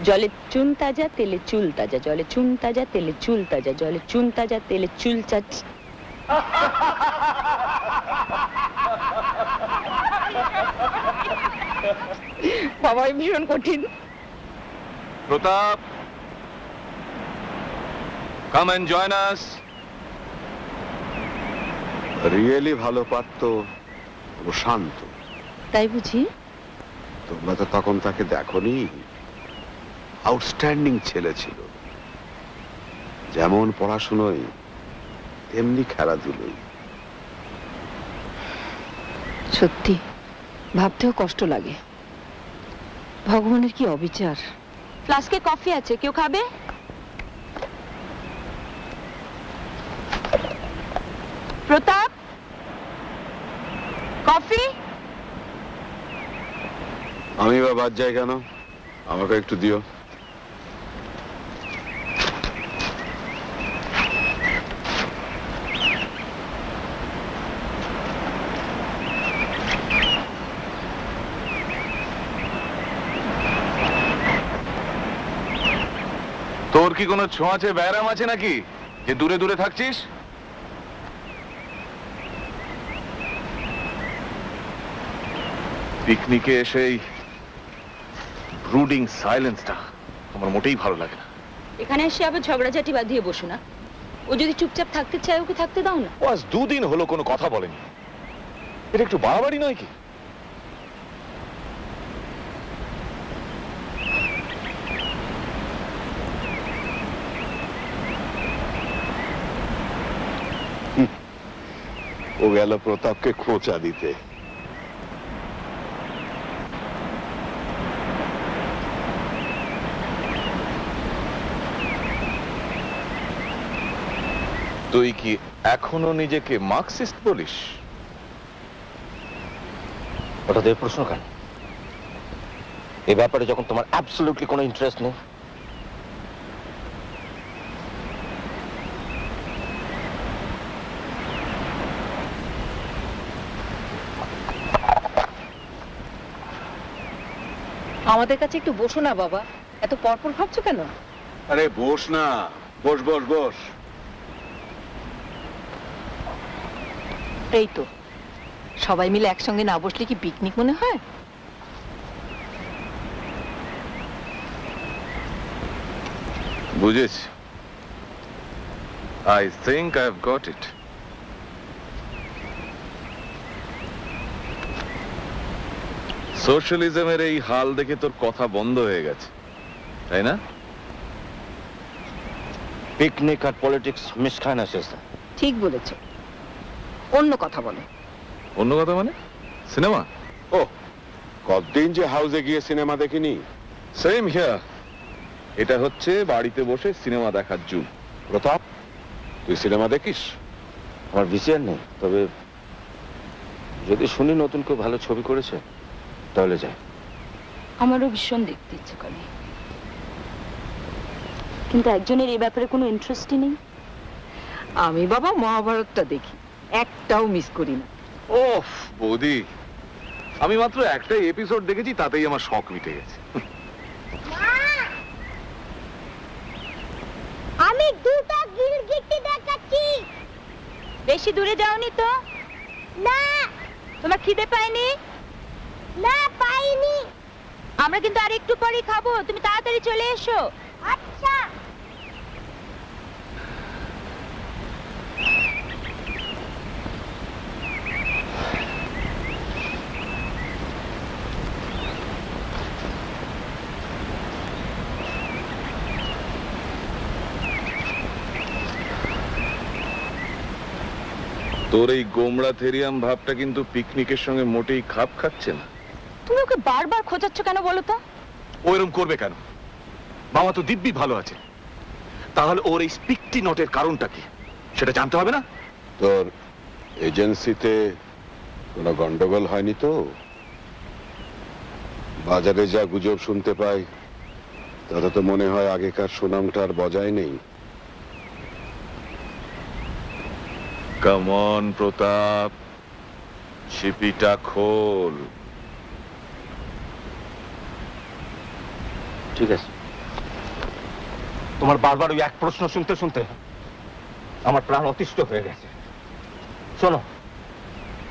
জলে চুন তাজা, তেলে চুল তাজা, জলে চুন তাজা, তেলে চুল তাজা, জলে চুন তাজা, তেলে চুল তাজা। বাবা, ভীষণ কঠিন। প্রতাপ, come and join us. Really ভালো পারতো শান্ত। তাই বুঝি? তোমরা তো তখন তাকে দেখোনি। আউটস্ট্যান্ডিং ছেলে ছিল, যেমন পড়াশুনোয় তেমনি খেলাধুলোয়। সত্যি ভাবতেও কষ্ট লাগে, ভগবানের কি অবিচার। ফ্লাস্কে কফি আছে, কেউ খাবে? প্রতাপ, কফি? আমি বা বাদ যাই কেন? আমাকে একটু দিও। তোর কি কোনো ছোঁয়াচে ব্যারাম আছে নাকি যে দূরে দূরে থাকছিস? পিকনিকে এসেই ব্রুডিং সাইলেন্সটা আমার মোটেই ভালো লাগে না। এখানে এসে আবার ঝগড়াঝাটি বাঁধিয়ে বসো না। ও যদি চুপচাপ থাকতে চায়, ওকে থাকতে দাও না। ও আজ 2 দিন হলো কোনো কথা বলেনি, এটা একটু বাড়াবাড়ি নয় কি? ও গেল প্রতাপকে খোঁচা দিতে। তুই কি এখনো নিজেকে মার্কসিস্ট বলিস? ওটা দিয়ে প্রশ্ন কেন? এই ব্যাপারে যখন তোমার অ্যাবসলিউটলি কোনো ইন্টারেস্ট নেই। আমাদের কাছে একটু বসো না বাবা, এত পরপর ভাবছো কেন? আরে বস না, বস বস বস। এই তো, সবাই মিলে একসঙ্গে না বসলে কি পিকনিক মনে হয়? বুঝেছি। I think I've got it. সোশ্যালিজমের এই হাল দেখে তোর কথা বন্ধ হয়ে গেছে, তাই না? পিকনিক আর পলিটিক্স মিশ খায় না শেষ। ঠিক বলেছ, অন্য কথা বলো। অন্য কথা মানে? সিনেমা? ও, কতদিন যে হাউসে গিয়ে সিনেমা দেখিনি। Same here. এটা হচ্ছে বাড়িতে বসে সিনেমা দেখার জুন। প্রতাপ, তুই সিনেমা দেখিস? আমার ভিসিআর নেই, তবে যদি শুনি নতুন কেউ ভালো ছবি করেছে তাহলে যাই। আমারও ভীষণ দেখতে ইচ্ছে করে, কিন্তু একজনের এই ব্যাপারে কোনো ইন্টারেস্টই নেই। আমি বাবা মহাভারতটা দেখি, একটাও মিস করি না। ওফ বৌদি, আমি মাত্র একটাই এপিসোড দেখেছি, তাতেই আমার শখ মিটে গেছে। আমি দুটো গিরগিটি দেখাচ্ছি। বেশি দূরে যাওনি তো? না। তোমার খিদে পায়নি? না, পাইনি। আমরা কিন্তু আর একটু পরেই খাবো, তুমি তাড়াতাড়ি চলে এসো। আচ্ছা। তোর এই গোমড়া থেরিয়াম ভাবটা কিন্তু পিকনিকের সঙ্গে মোটেই খাপ খাচ্ছে না। তুমি ওকে বারবার খোঁজাচ্ছ কেন বলো তো? ও এরকম করবে কেন? মামা তো দিব্যি ভালো আছে, তাহলে ওর এই স্পিকটি নোটের কারণটা কি সেটা জানতে হবে না? তোর এজেন্সিতে কোনো গন্ডগোল হয়নি তো? বাজারে যা গুজব শুনতে পাই তাতে তো মনে হয় আগেকার সুনামটা আর বজায় নেই। কামন প্রতাপ, ছিপিটা খোল। ঠিক আছে। তোমার বারবার ওই এক প্রশ্ন শুনতে শুনতে আমার প্রাণ অতিষ্ঠ হয়ে গেছে। শোনো,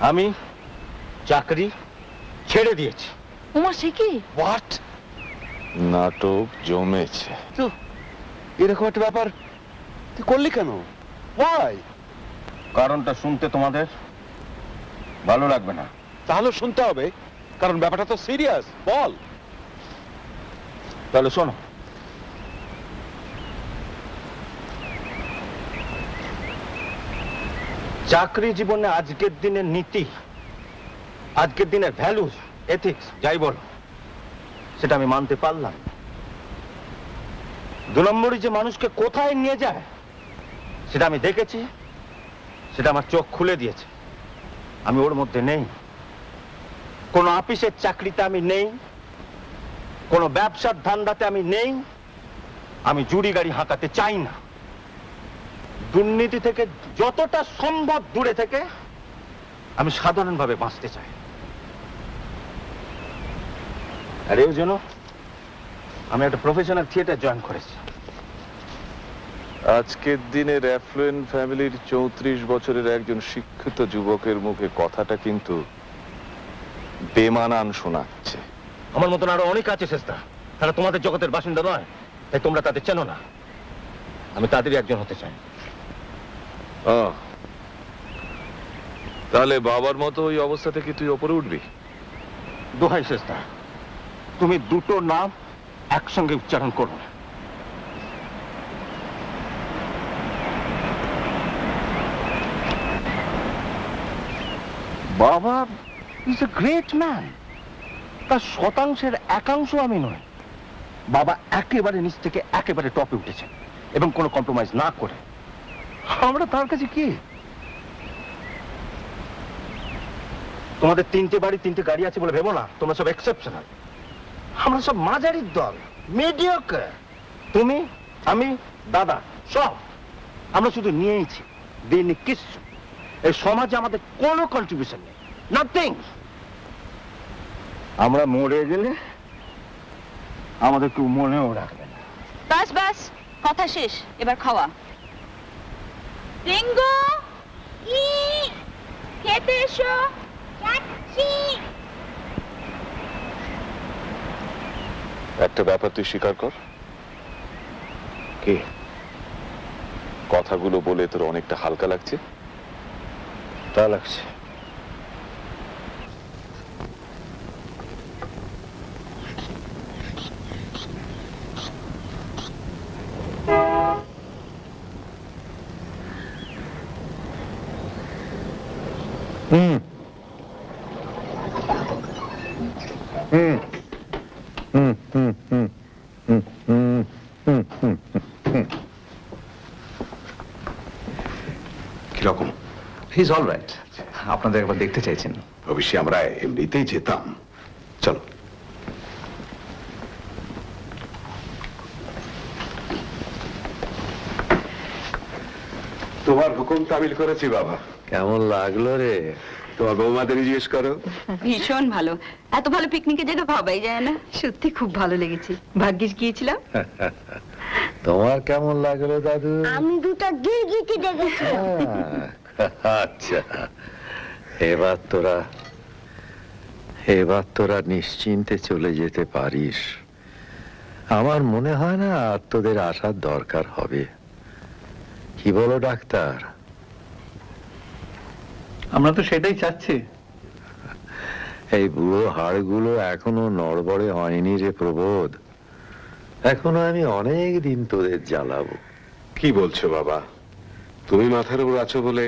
আমি চাকরি ছেড়ে দিয়েছি। ওমা, সে কি? হোয়াট? নাটক জমেছে। তো এরকম একটা ব্যাপার তুই করলি কেন? Why? কারণটা শুনতে তোমাদের ভালো লাগবে না। তাহলে শুনতে হবে, কারণ ব্যাপারটা তো সিরিয়াস। বল। তাহলে শোনো, চাকরি জীবনে আজকের দিনের নীতি, আজকের দিনের ভ্যালুস, এথিক্স যাই বলো, সেটা আমি মানতে পারলাম। 2 নম্বরই যে মানুষকে কোথায় নিয়ে যায় সেটা আমি দেখেছি, সেটা আমার চোখ খুলে দিয়েছে। আমি ওর মধ্যে নেই। কোনো অফিসের চাকরিতে আমি নেই, কোনো ব্যবসার ধান্দাতে আমি নেই। আমি জুড়ি গাড়ি হাঁকাতে চাই না। দুর্নীতি থেকে যতটা সম্ভব দূরে থেকে আমি সাধারণভাবে বাঁচতে চাই। আর এর জন্য আমি একটা প্রফেশনাল থিয়েটার জয়েন করেছি। আজকের দিনের অ্যাফ্লুয়েন্ট ফ্যামিলির 34 বছরের একজন শিক্ষিত যুবকের মুখে কথাটা কিন্তু বেমানান শোনাচ্ছে। আমার মতন আরো অনেক আছে চেষ্টা, তারা তোমাদের জগতের বাসিন্দা নয়, তাই তোমরা তাদের চেনো না। আমি তাদেরই একজন হতে চাই। তাহলে বাবার মতো ওই অবস্থা থেকে তুই ওপরে উঠবি? দোহাই চেষ্টা, তুমি দুটো নাম একসঙ্গে উচ্চারণ করো না। বাবা ইজ এ গ্রেট ম্যান, তার শতাংশের একাংশ আমি নই। বাবা একেবারে নিচ থেকে একেবারে টপে উঠেছেন এবং কোনো কম্প্রোমাইজ না করে। আমরা তার কাছে কি? তোমাদের 3টে বাড়ি 3টে গাড়ি আছে বলে ভেবো না তোমরা সব এক্সেপশনাল। আমরা সব মাঝারির দল, মিডিওকার। তুমি, আমি, দাদা সব আমরা শুধু নিয়েইছি, দিইনি কিছু। এই সমাজে আমাদের কোনো কন্ট্রিবিউশন নেই, নাথিং। আমরা মরে গেলে আমাদের কেউ মনেও রাখবে না। বাস বাস, কথা শেষ, এবার খাওয়া। রিঙ্গু, খেতে এসো। যাচ্ছি। একটা ব্যাপার তুই স্বীকার কর। কি? কথাগুলো বলে তোর অনেকটা হালকা লাগছে। তা লাগছে। He is all right. আপনাদের একবার দেখতে চাইছেন। অবশ্যই আমরা এমনিতেই যেতাম। চলো। তোমার হুকুম তামিল করেছি বাবা। কেমন লাগলো রে? তোমার বৌমাদের জিজ্ঞেস করো। ভীষণ ভালো। এত ভালো পিকনিকের জায়গা ভাবাই যায় না। সত্যি খুব ভালো লেগেছে। ভাগ্যিস গিয়েছিলাম। তোমার কেমন লাগলো দাদু? আমি দুটো গিরগিটি দেখেছি। আচ্ছা, এবার তোরা নিশ্চিন্তে চলে যেতে পারিস। আমার মনে হয় না আর তোদের আসার দরকার হবে। কি বলো ডাক্তার? আমরা তো সেটাই চাচ্ছি। এই বুড়ো হাড়গুলো এখনো নড়বড়ে হয়নি রে প্রবোধ। এখনো আমি অনেক দিন তোদের জ্বালাবো। কি বলছো বাবা? তুমি মাথার উপর আছো বলে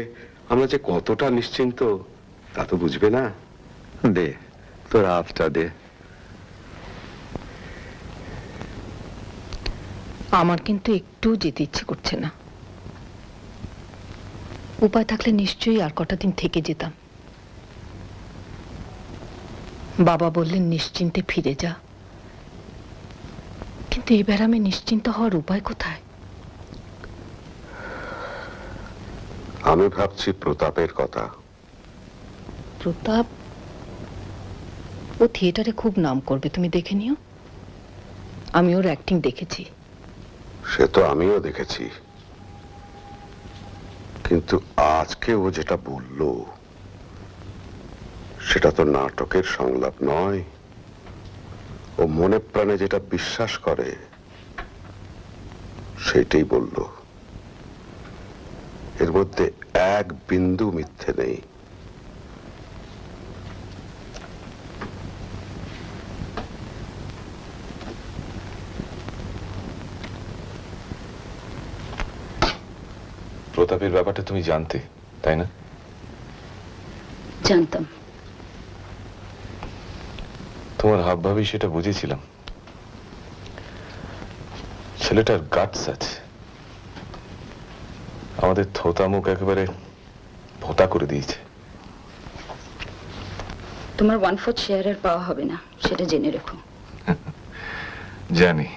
আমরা যে কতটা নিশ্চিন্ত তা তো বুঝবে না। দে তোর হাতটা দে। আমার কিন্তু একটু যেতে ইচ্ছে করছে না। উপায় থাকলে নিশ্চয়ই আর কটা দিন থেকে যেতাম। বাবা বললেন নিশ্চিন্তে ফিরে যা, কিন্তু এবার আমি নিশ্চিন্ত হওয়ার উপায় কোথায়? আমি ভাবছি প্রতাপের কথা। প্রতাপ ও থিয়েটারে খুব নাম করবে, তুমি দেখে নিও। আমি ওর অ্যাক্টিং দেখেছি। সে তো আমিও দেখেছি, কিন্তু আজকে ও যেটা বলল সেটা তো নাটকের সংলাপ নয়। ও মনে প্রাণে যেটা বিশ্বাস করে সেটাই বলল। এর মধ্যে এক বিন্দু মিথ্যে নেই। প্রতাপের ব্যাপারটা তুমি জানতে, তাই না? জানতাম। তোমার হাবভাবেই সেটা বুঝেছিলাম। ছেলেটার গাটস আছে। আমাদের থোতা মুখ একেবারে ভোতা করে দিয়েছে। তোমার 1/4 শেয়ারের পাওয়া হবে না, সেটা জেনে রেখো। জানি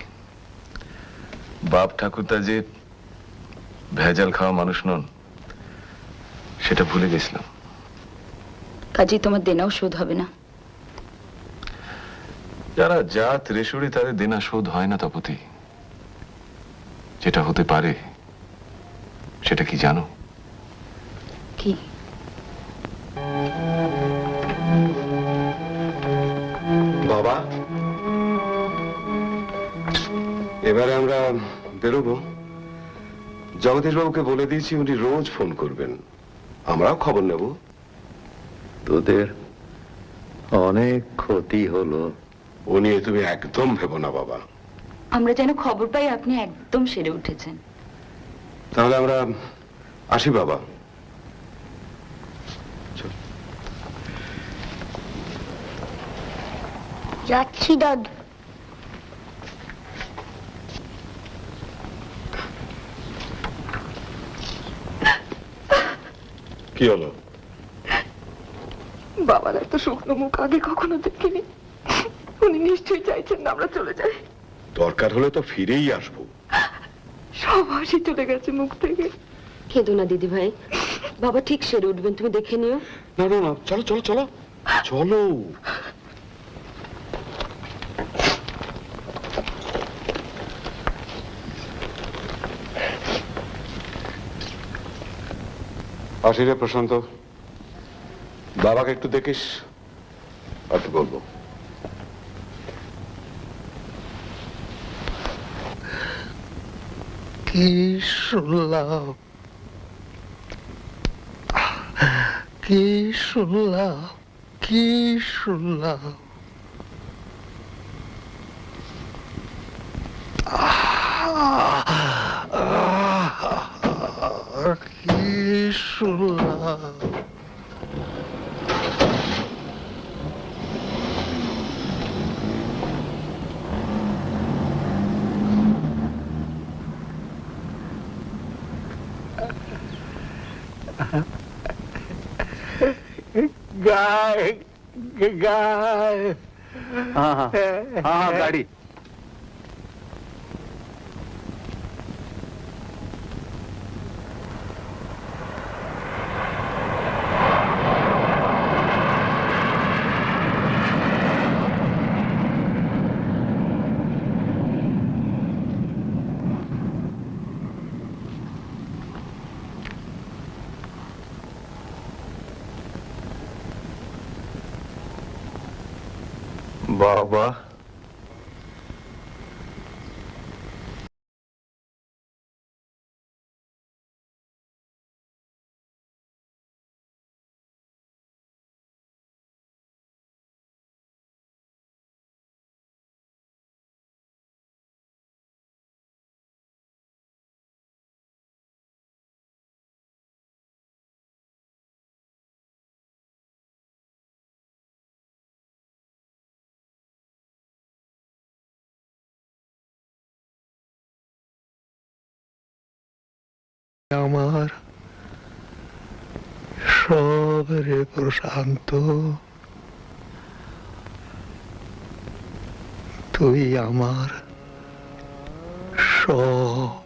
বাপ ঠাকুরদা যে ভেজাল খাওয়া মানুষ নন সেটা ভুলে গেছিলাম। কাজেই তোমার দেনাও শোধ হবে না। যারা জাত রেশড়ি তাদের দেনা শোধ হয় না তপতি। যেটা হতে পারে সেটা কি জানো? কি? বাবা, এবারে আমরা বেরোবো। জগদীশ বাবুকে বলে দিয়েছি উনি রোজ ফোন করবেন, আমরাও খবর নেব। তোদের অনেক ক্ষতি হলো। ও নিয়ে তুমি একদম ভেবো না বাবা। আমরা যেন খবর পাই আপনি একদম সেরে উঠেছেন। তাহলে আমরা আসি বাবা। যাচ্ছি দাদু। কি হলো? বাবার এত শুকনো মুখ আগে কখনো দেখিনি। উনি নিশ্চয়ই চাইছেন না আমরা চলে যাই। দরকার হলে তো ফিরেই আসবো। সব হাসি চলে গেছে মুখ থেকে। কেঁদো না দিদি ভাই, বাবা ঠিক সেরে উঠবেন, তুমি দেখে নিও। না না না, চলো চলো চলো চলো। আসি রে প্রশান্ত, বাবাকে একটু দেখিস, আর কি বলবো। কি শুনলাম, কি শুনলাম, কি শুনলাম। কি শুনলাম। गाय गाय हाँ हाँ हाँ गाड़ी बाबा আমার সবরে প্রশান্ত তুই আমার সব